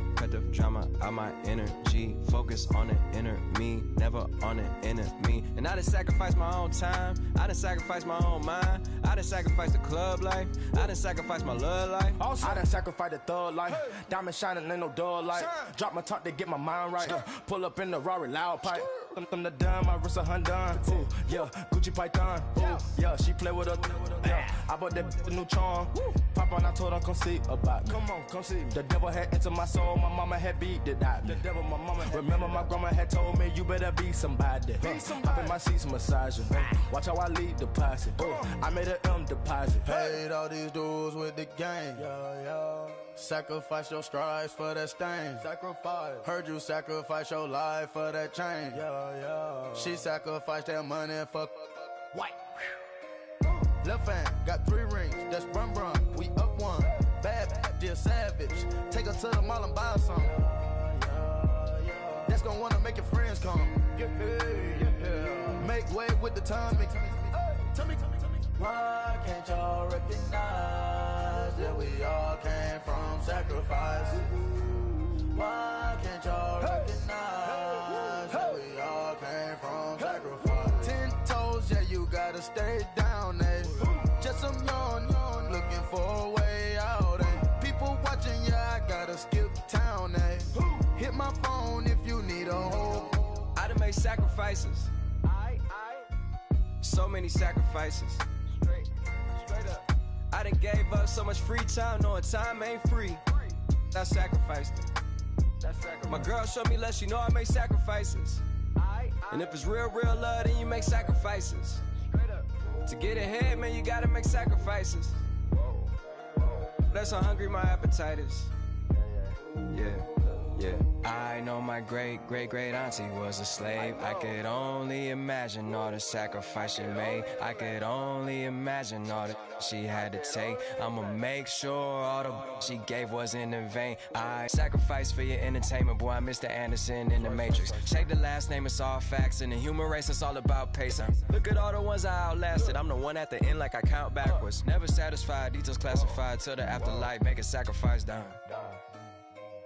drama out my energy. Focus on the inner me, never on the enemy. And I done sacrificed my own time. I done sacrificed my own mind. I done sacrificed the club life. I done sacrificed my love life. Also, I done sacrificed the thug life. Diamond shining, ain't no dull light. Drop my top to get my mind right. Pull up in the Rari loud pipe. Them the dime, my wrist a Hyundai. Ooh, yeah, Gucci Python. Ooh, yeah, she play with her. Yeah, I bought that new charm. Pop on, I told her come see about. Come on, come see. The devil had entered my soul, my mama had beat the die. The devil, my mama. Remember, my grandma had told me you better be somebody. Hop in my seats, massaging. Watch how I lead the posse. I made an M deposit. Paid all these dudes with the game. Sacrifice your strides for that stain. Sacrifice. Heard you sacrifice your life for that chain. She sacrificed that money for white. Left hand got 3 rings. That's brum brum. We up one. Bad, dear savage. Take her to the mall and buy some. That's gonna wanna make your friends come. Make way with the timing. Tell me. Why can't y'all recognize that we all came from sacrifice? Why can't y'all recognize that we all came from sacrifice? 10 toes, yeah, you gotta stay down, eh? Just some yawn, looking for a way out, eh? People watching, yeah, I gotta skip town, eh? Hit my phone if you need a hole. I done made sacrifices. So many sacrifices. Straight up. I done gave up so much free time, knowing time ain't free. I sacrificed it. My girl showed me love, she know I make sacrifices. And if it's real love, then you make sacrifices. To get ahead, man, you gotta make sacrifices. That's how hungry my appetite is. Yeah. I know my great auntie was a slave. I could only imagine all the sacrifice she made. I could only imagine all that she had to take. I'ma make sure all the she gave wasn't in vain. I sacrificed for your entertainment, boy. I'm Mr. Anderson in the Matrix. Shake the last name, it's all facts. In the human race, it's all about pacing. Look at all the ones I outlasted. I'm the one at the end, like I count backwards. Never satisfied, details classified till the afterlife. Make a sacrifice down.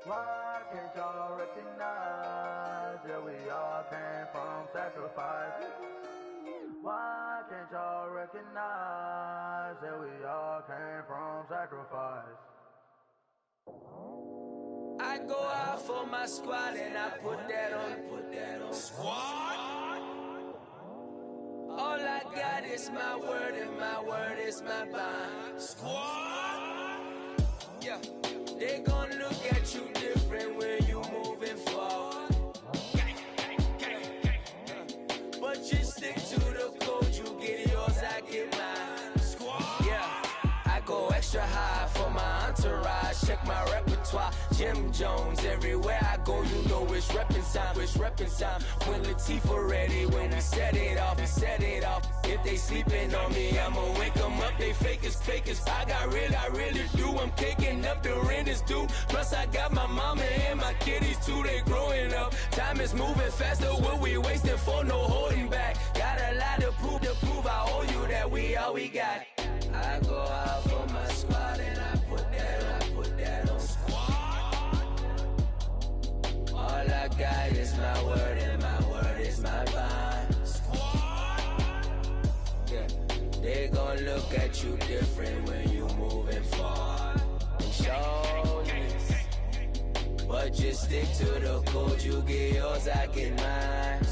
Why can't y'all recognize that we all came from sacrifice? Why can't y'all recognize that we all came from sacrifice? I go out for my squad and I put that on. Squad? All I got is my word and my word is my bond. Squad? Yeah. They gon' look at you different when you moving forward. Jim Jones. Everywhere I go, you know it's reppin' time, it's reppin' time. When Latifah ready, when we set it off, we set it off. If they sleeping on me, I'ma wake them up, they fake as. I really do. I'm caking up, the rent is due. Plus I got my mama and my kiddies too, they growing up. Time is moving faster, what we wasting for, no holding back. Got a lot to prove, I owe you that we all we got. I go out for my squad and I put that on squad. All I got is my word and my word is my bond. Squad. Yeah, they gon' look at you different when you moving forward. And show this. But just stick to the code, you get yours, I get mine.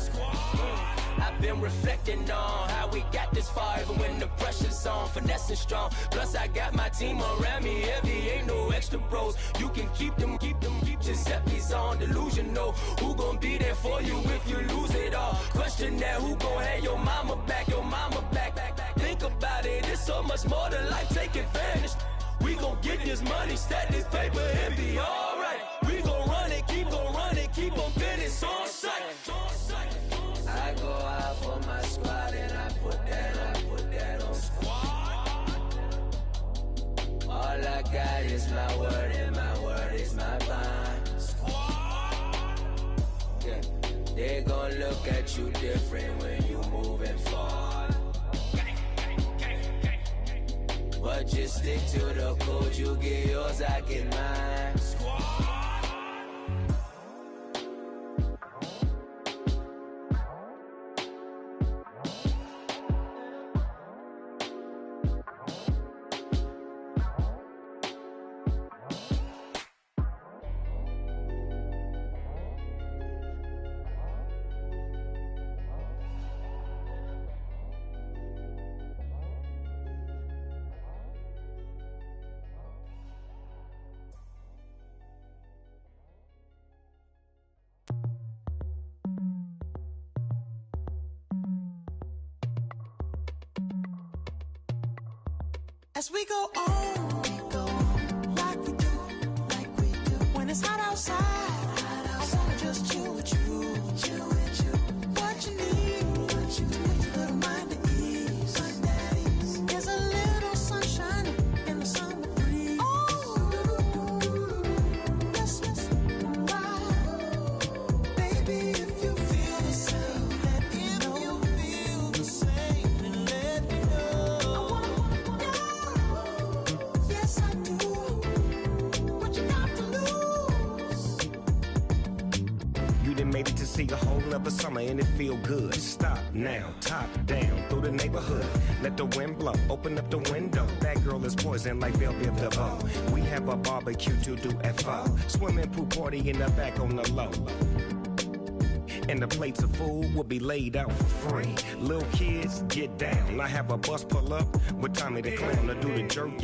I've been reflecting on how we got this far, even when the pressure's on, finessing strong. Plus I got my team around me heavy, ain't no extra bros. You can keep them, Giuseppe's on delusional. Who gon' be there for you if you lose it all? Question that, who gon' have your mama back? Think about it, it's so much more to life, take advantage. We gon' get this money, stack this paper, and be alright. We gon' run it, keep on finish on sight. I go out for my squad and I put that on squad. All I got is my word and my word is my bond. Squad. Yeah, they gon' look at you different when you moving forward. But just stick to the code, you get yours, I get mine. Squad. As we go on, like we do. When it's hot outside, I wanna just chill with you. What you need, a little mind at ease. There's a little sunshine in the summer breeze. Oh, yes, right. Baby, if you feel the same, let me know. Feel the same, and let me know. Yes, I do. What you got to lose? You done made it to see a whole nother summer and it feel good. Stop now, top down through the neighborhood. Let the wind blow, open up the window. That girl is poison like Belleville the Bow. We have a barbecue to do at 4. Swimming pool party in the back on the low. And the plates of food will be laid out for free. Little kids, get down. I have a bus pull up with Tommy the Clown to do the jerk.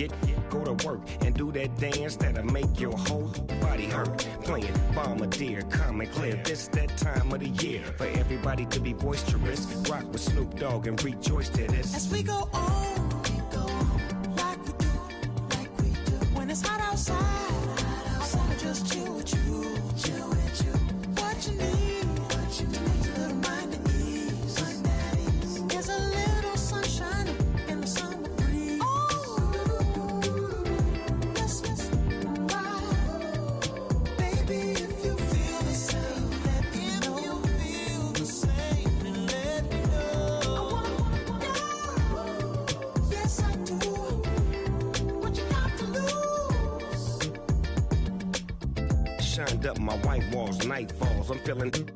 Go to work and do that dance that'll make your whole body hurt. Playing Bombardier, calm and clear. This that time of the year for everybody to be boisterous. Rock with Snoop Dogg and rejoice to this. As we go on, like we do. When it's hot outside, I wanna just chill with you. What you need, a little mind at ease. There's a little sunshine in the summer breeze. Oh, yes, right. Baby, if you feel the same, let me know. Feel the same, and let me know. Yes, I do. What you got to lose? Shined up my white walls, night falls. I'm feeling good.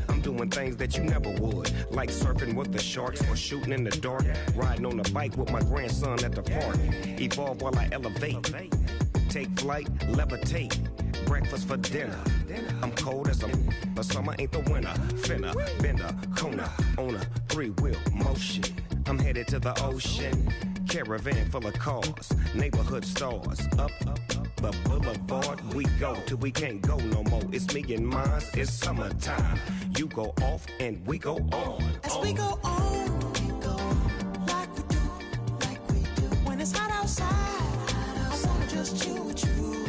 I'm doing things that you never would, like surfing with the sharks or shooting in the dark. Riding on a bike with my grandson at the park. Evolve while I elevate. Take flight, levitate. Breakfast for dinner. I'm cold as but summer ain't the winter. Finna, bender, Kona, on a 3-wheel motion. I'm headed to the ocean. Caravan full of cars, neighborhood stars. Up the boulevard we go till we can't go no more. It's me and mine, it's summertime. You go off and we go on. As we go on, like we do. When it's hot outside, I wanna just chill with you.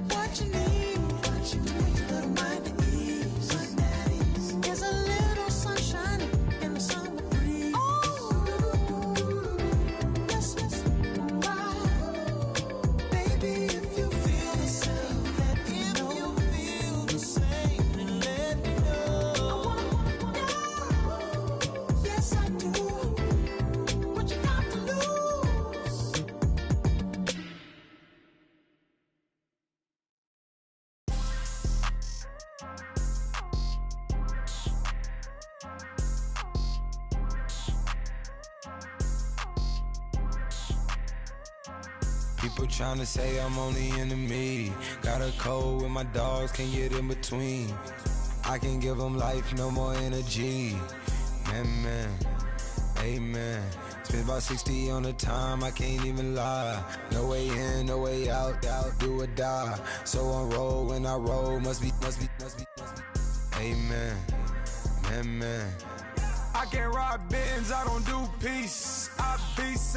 What you People tryna say I'm only into me. Got a code with my dogs, can't get in between. I can give them life, no more energy. Man, amen. Spent about 60 on the time, I can't even lie. No way in, no way out, do or die. So on roll, when I roll, must be. Amen, man. I can't ride Benz, I don't do peace. I beast,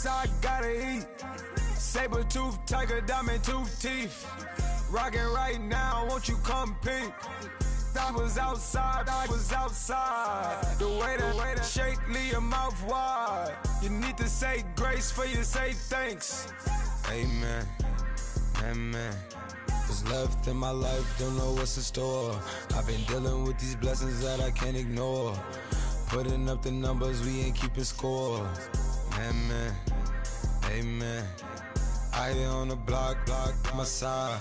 I gotta eat. Saber tooth, tiger, diamond tooth teeth. Rockin' right now, won't you come peep? I was outside. The way that shake, leave your mouth wide. You need to say grace for you say thanks. Amen, what's left in my life, don't know what's in store. I've been dealing with these blessings that I can't ignore. Putting up the numbers, we ain't keeping score. Amen. I here on the block, my side.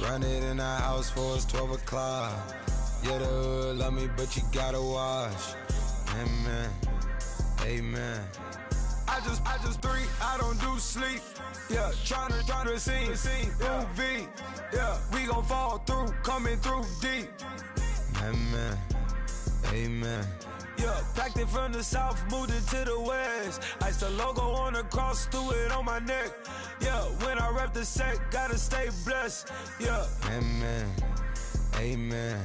Run it in our house for us 12 o'clock. Yeah, the hood love me, but you gotta watch. Amen. I just three, I don't do sleep. Yeah, tryna sing, movie. Yeah, we gon' fall through, coming through deep. Amen. Yeah, packed it from the south, moved it to the west. Iced the logo on the cross, threw it on my neck. Yeah, when I rep the set, gotta stay blessed. Yeah. Amen.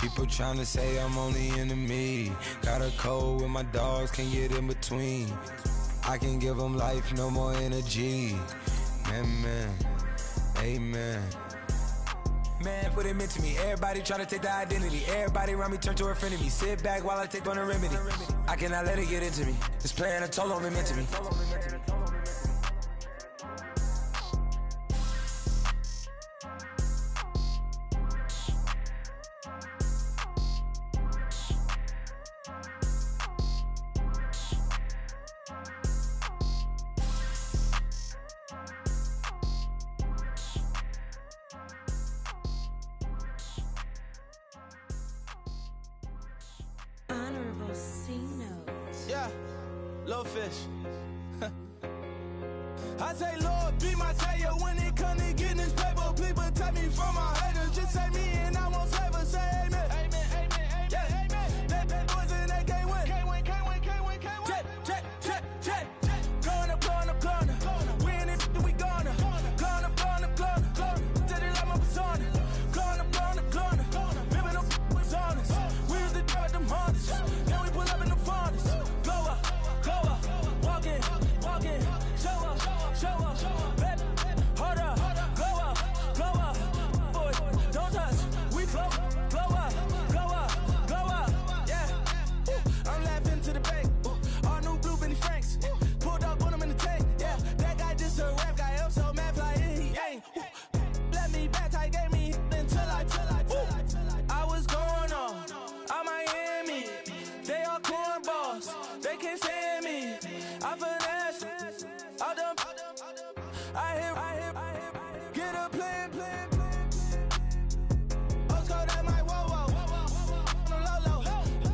People tryna say I'm only into me. Got a code with my dogs, can't get in between. I can give them life, no more energy. Amen. Man, what it meant to me. Everybody tryna take the identity. Everybody around me turn to a friend of me. Sit back while I take on the remedy. I cannot let it get into me. This playing a toll on me, meant to me. Yeah, little fish. I say, Lord, be my savior when it come to getting this paper. Please protect me from my haters. Just say me and I won't save us. Say amen. Yeah. That boys and they can't win. Check. Gonna. Win it, we gonna. Gonna. Did it like my persona. Gonna. Ripping up was honest. We was the drive them hardest. Then we pull up in the farthest. Glow up. Walking. Show up. Baby, hold up. Glow up. Boy, don't touch. We flow. Glow up. Yeah. I'm laughing to the bank. All new blue Benny Franks. Pulled up on him in the tank. Yeah. That guy just a rap guy. I'm so mad fly in. He ain't. Let me back. I gave me until I. I was going on. I'm Miami. They all cornballs. They can't stand me. I finesse. All them. I hear. Get a plan. Postcode at my whoa. Low.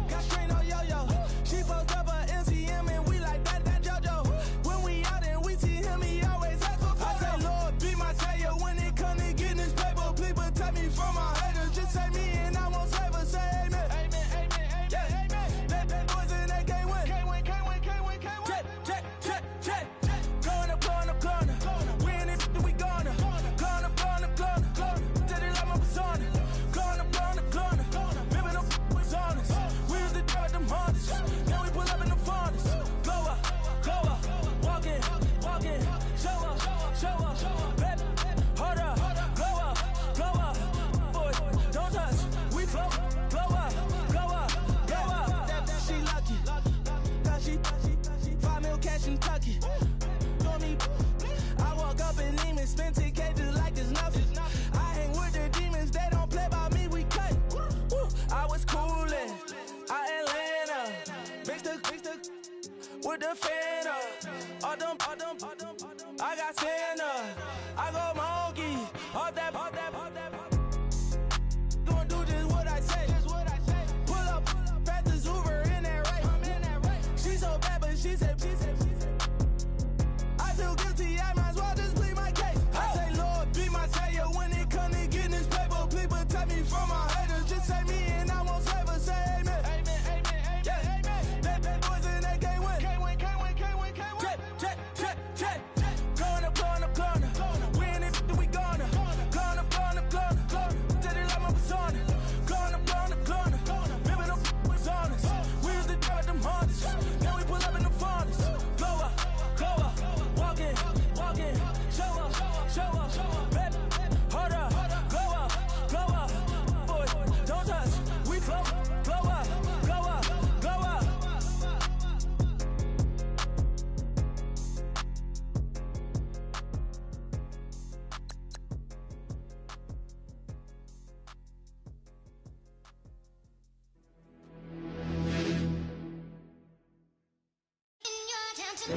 Got strain on yo. She post up a NCM and we like that JoJo. When we out and we see him, he always ask for photo. I say, Lord, be my savior when it come to getting this paper. Please protect me from my haters. Just say me and I won't save us. Say amen. Yeah. That boys and they can't win. Check. Gonna. Win it, we gonna. Gonna. Did it like my persona. Gonna. Ripping up was honest. We was the drive them hardest. Then we pull up in the farthest. Glow up. Walking. Show up. Baby, hold up. Glow up. Boy, don't touch. We flow. Glow up. She lucky. Cause she 5 mil cash in Tucky. Told me I walk up in demons, spend 10K just like it's nothing. I hang with the demons, they don't play by me, we cut. I was coolin', Atlanta, mixed with the fan up. All them, I got Santa, I go monkey, all that. Gonna do just what I say. Pull up, pass the Uber in that right. She so bad, but she said. I feel guilty, I might as well. You're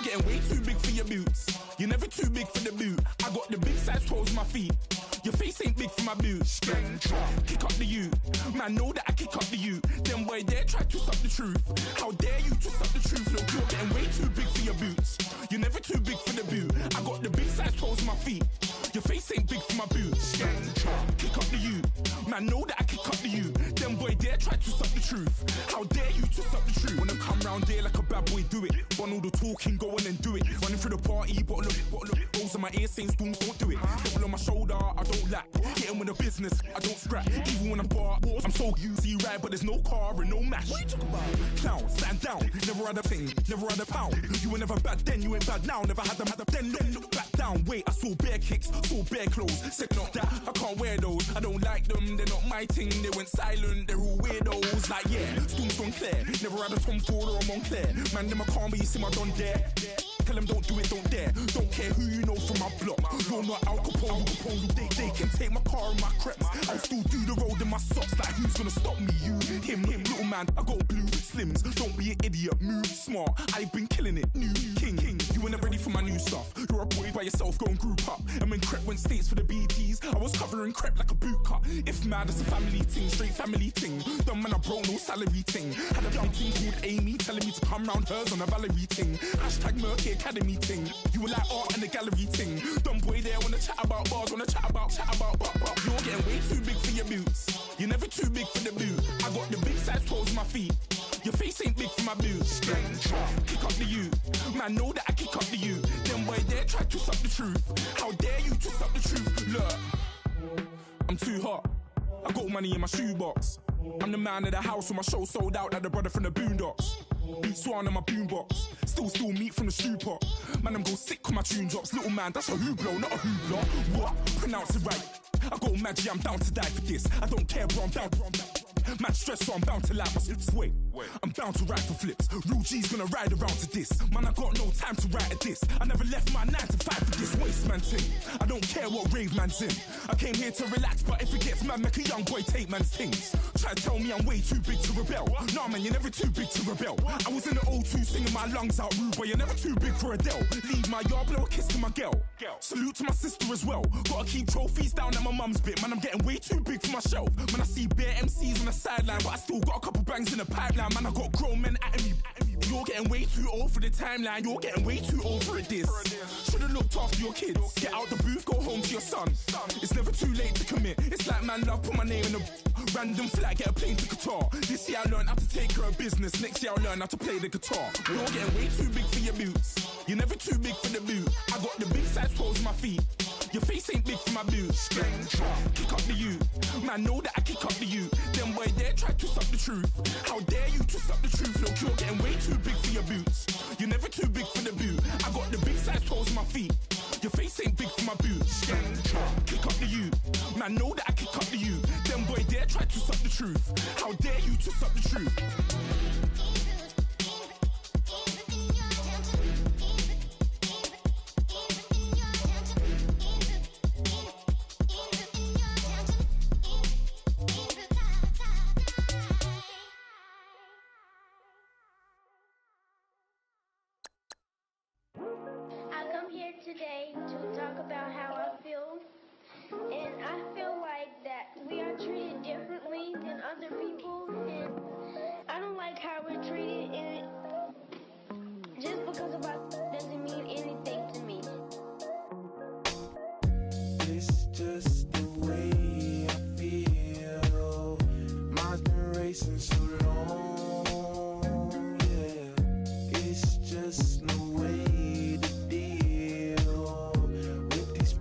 getting way too big for your boots. You're never too big for the boot. I got the big size toes on my feet. Your face ain't big for my boots. Kick up the you. Man, know that I kick up the you. Them boy there try to stop the truth. How dare you to stop the truth? Look, you're getting way too big for your boots. You're never too big for the boot. I got the big size toes on my feet. Your face ain't big for my boots. Kick up the you. Man, know that I kick up the you. Them boy there try to stop the truth. How dare you to stop the truth? Wanna come round there like a bad boy, do it. Want all the talking, go on and do it. Running through the party, bottle up. Rolls on my ear saying spoons, don't do it. Double on my shoulder, I don't lack. Hitting with a business, I don't scrap. Even when I'm bar, I'm so easy ride, but there's no car and no match. What you talking about? Clown, stand down. Never had a thing, never had a pound. You were never bad then, you ain't bad now. Never had them, then look back down. Wait, I saw bare kicks, saw bare clothes. Said not that, I can't wear those. I don't like them, they're not my thing. They went silent, they're all weirdos. Like yeah, Storm's gone clear. Never had a Tom Ford or a Montclair. Man, them I can't be, you see my don there. Tell them don't do it, don't dare. Don't care who you know from my block. You're not Al Capone, they can take my car and my creps. I'll still do the road in my socks. Like who's gonna stop me? You, him, little man. I got blue slims. Don't be an idiot, move smart. I've been killing it, new king. You were never ready for my new stuff. You're a boy by yourself, go and group up. And when Crep went states for the BTs, I was covering Crep like a boot cut. If mad, it's a family thing, straight family thing. Dumb man, I broke no salary thing. Had a young thing called Amy telling me to come round hers on a Valerie thing. Hashtag Murky Academy thing. You were like art and the gallery thing. Dumb boy there wanna chat about bars, wanna chat about. You're getting way too big for your boots. You're never too big for the boot. I got the big size toes on my feet. Your face ain't big for my boots. Kick up the you. Man, know that I kick up the you. Them boy there try to stop the truth. How dare you to stop the truth? Look, I'm too hot. I got money in my shoebox. I'm the man of the house when my show sold out like the brother from the Boondocks. Beat Swan in my boombox. Still meat from the stew pot. Man, I'm go sick when my tune drops. Little man, that's a hooplo, not a hoopla. What? Pronounce it right. I got magic, I'm down to die for this. I don't care, bro, I'm down. Man stressed, so I'm bound to lap my slips. Wait, I'm bound to ride for flips. Real G's gonna ride around to this. Man, I got no time to write at this. I never left my 9 to 5 for this waste man thing. I don't care what rave man's in. I came here to relax, but if it gets mad, make a young boy take man's things. Try to tell me I'm way too big to rebel. Nah, man, you're never too big to rebel. I was in the O2 singing my lungs out rude, but you're never too big for Adele. Leave my yard, blow a kiss to my girl. Salute to my sister as well. Gotta keep trophies down at my mum's bit. Man, I'm getting way too big for my shelf. Man, I see bare MCs on the sideline, but I still got a couple bangs in the pipeline. Man, I got grown men at me. You're getting way too old for the timeline. You're getting way too old for a diss. Should've looked after your kids. Get out the booth, go home to your son. It's never too late to commit. It's like man love, put my name in a random flat, get a plane to Qatar. This year I learned how to take care of business. Next year I'll learn how to play the guitar. You're getting way too big for your boots. You're never too big for the boot. I got the big size toes on my feet. Your face ain't big for my boots. Kick up the you. Man, know that I kick up the you. Them boy there try to stop the truth. How dare you to stop the truth? Look, you're getting way too big for your boots. You're never too big for the boot. I got the big size toes on my feet. Your face ain't big for my boots. Kick up the you. Man, know that I kick up the you. Them boy there try to stop the truth. How dare you to stop the truth? Today to talk about how I feel, and I feel like that we are treated differently than other people, and I don't like how we're treated, and just because of us doesn't mean anything to me. It's just the way I feel. Mine's been racing so long, yeah. It's just no way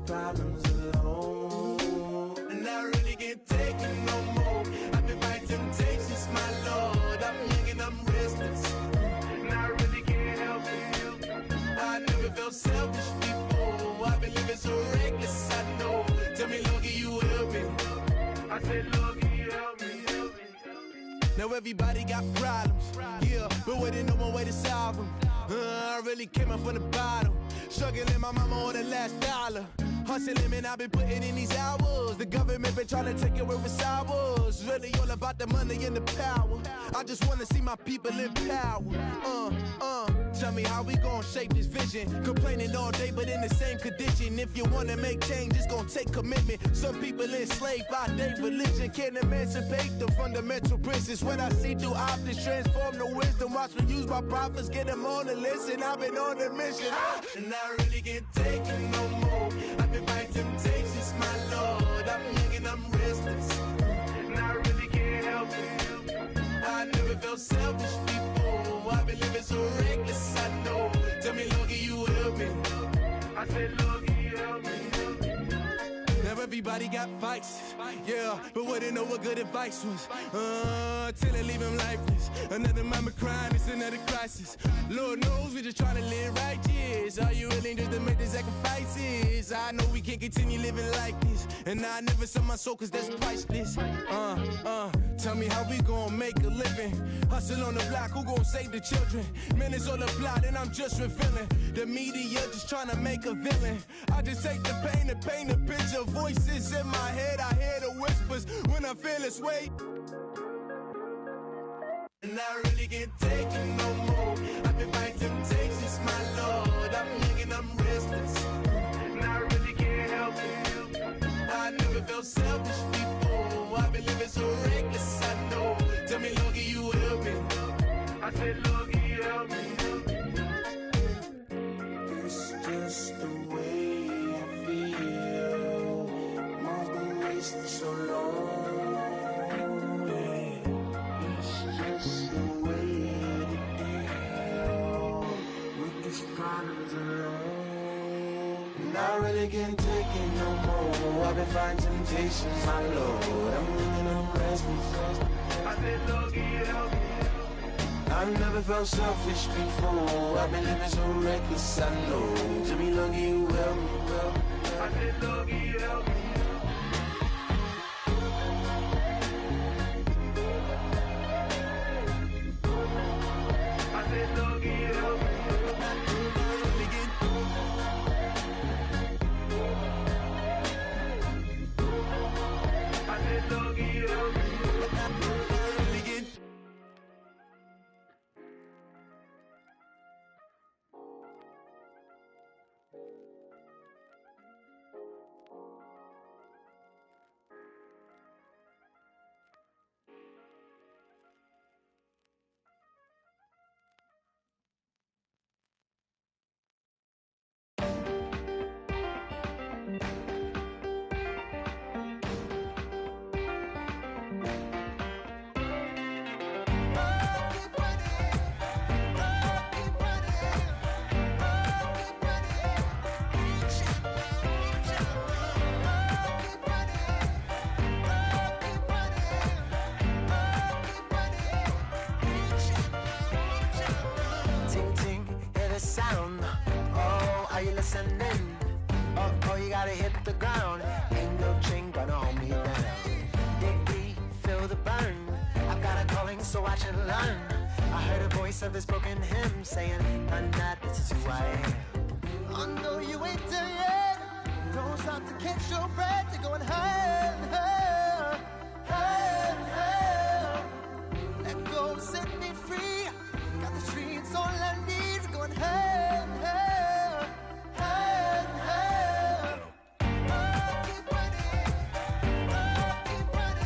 problems alone, and I really can't take it no more. I've been fighting temptations, my lord. I'm young and I'm restless, and I really can't help it. I never felt selfish before. I've been living so reckless, I know. Tell me, Lord, can you help me? I said, Lord, can you help me? Now everybody got problems, yeah, but waiting no one way to solve them. I really came up from the bottom, struggling my mama on the last dollar. Hustling, man, I've been putting in these hours. The government been trying to take away with sours. Really all about the money and the power. I just wanna see my people in power. Tell me how we gon' shape this vision. Complaining all day, but in the same condition. If you wanna make change, it's gon' take commitment. Some people enslaved by their religion can't emancipate the fundamental principles. What I see through optics transform the wisdom. Watch me use my prophets, get them on the listen. I've been on a mission, and I really can't take it no more. I've been fighting temptations, my Lord. I'm young and I'm restless, and I really can't help it. I never felt selfish before. I've been living so reckless, I know. Tell me, Lord, can you help me? I said, Lord, can you help me? Now everybody got fights, yeah, but wouldn't know what good advice was. Till they leave him lifeless. Another mama crying, it's another crisis. Lord knows we just trying to live righteous. Are you willing just to make the sacrifices? I know we can't continue living like this, and I never sell my soul cause that's priceless. Tell me how we gon' make a living. Hustle on the block, who gon' save the children? Man, it's all a plot and I'm just revealing. The media just trying to make a villain. I just take the pain and paint a picture. Voices in my head, I hear the whispers when I feel this way. And I really can't take it no more. I've been fighting temptations, my Lord. I'm young and I'm restless, and I really can't help it. I never felt selfish before. I've been living so reckless, I know. Tell me, Lord, can you help me? I said, Lord, can you help me? It's just the way I feel. Mom's been wasting so long. It's just the way to deal with these problems alone. And I really can't take it no more. I've been fighting temptations, my Lord. I'm living on restless. I said, Lord, can you help me? I've never felt selfish before. I've been living so reckless, I know. To me, Lord, can you help me? I said, Lord, can you help me? I said, Lord, can you help me? I said, Lord, can you help me? Of this broken hymn saying, "I'm not, this is who I am." I know you ain't there yet. Don't stop to catch your breath. You're going higher and higher, higher and higher. Let go, set me free. Got the streets all I need. We're going higher and higher, higher and higher. Keep running, keep running, keep running.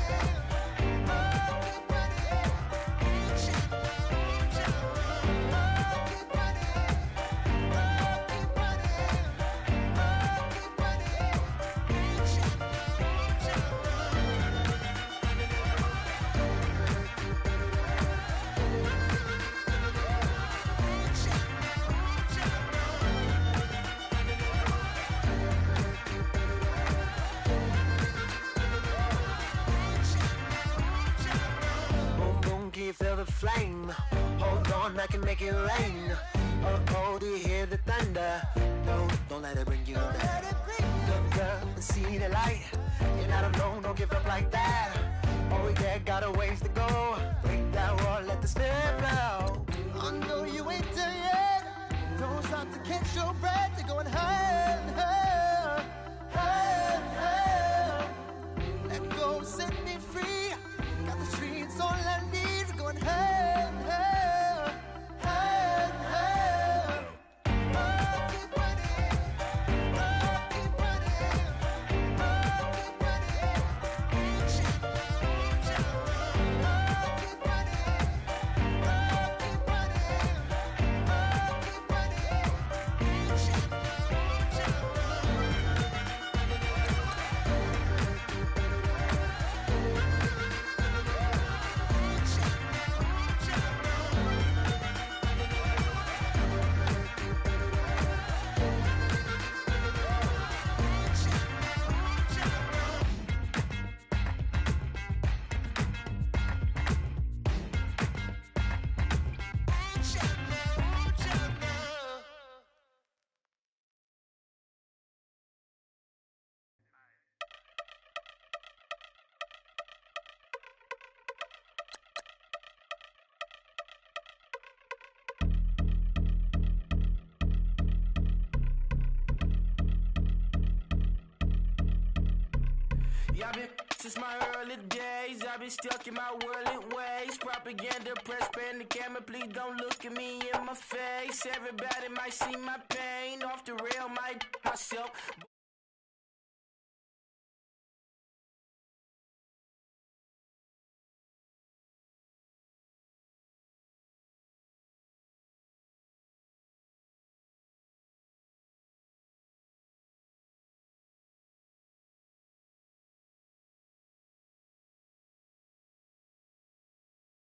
Feel the flame, hold on, I can make it rain. Oh, do you hear the thunder? No, don't let it bring you down. Look up and see the light. You're not alone, don't give up like that. Oh yeah, got a ways to go. Break that wall, let the spirit flow. I know you ain't there yet. Don't stop to catch your breath. You're going higher and higher, higher. Yeah, I've been since my early days. I've been stuck in my worldly ways. Propaganda, press, pan the camera. Please don't look at me in my face. Everybody might see my pain. Off the rail, might myself.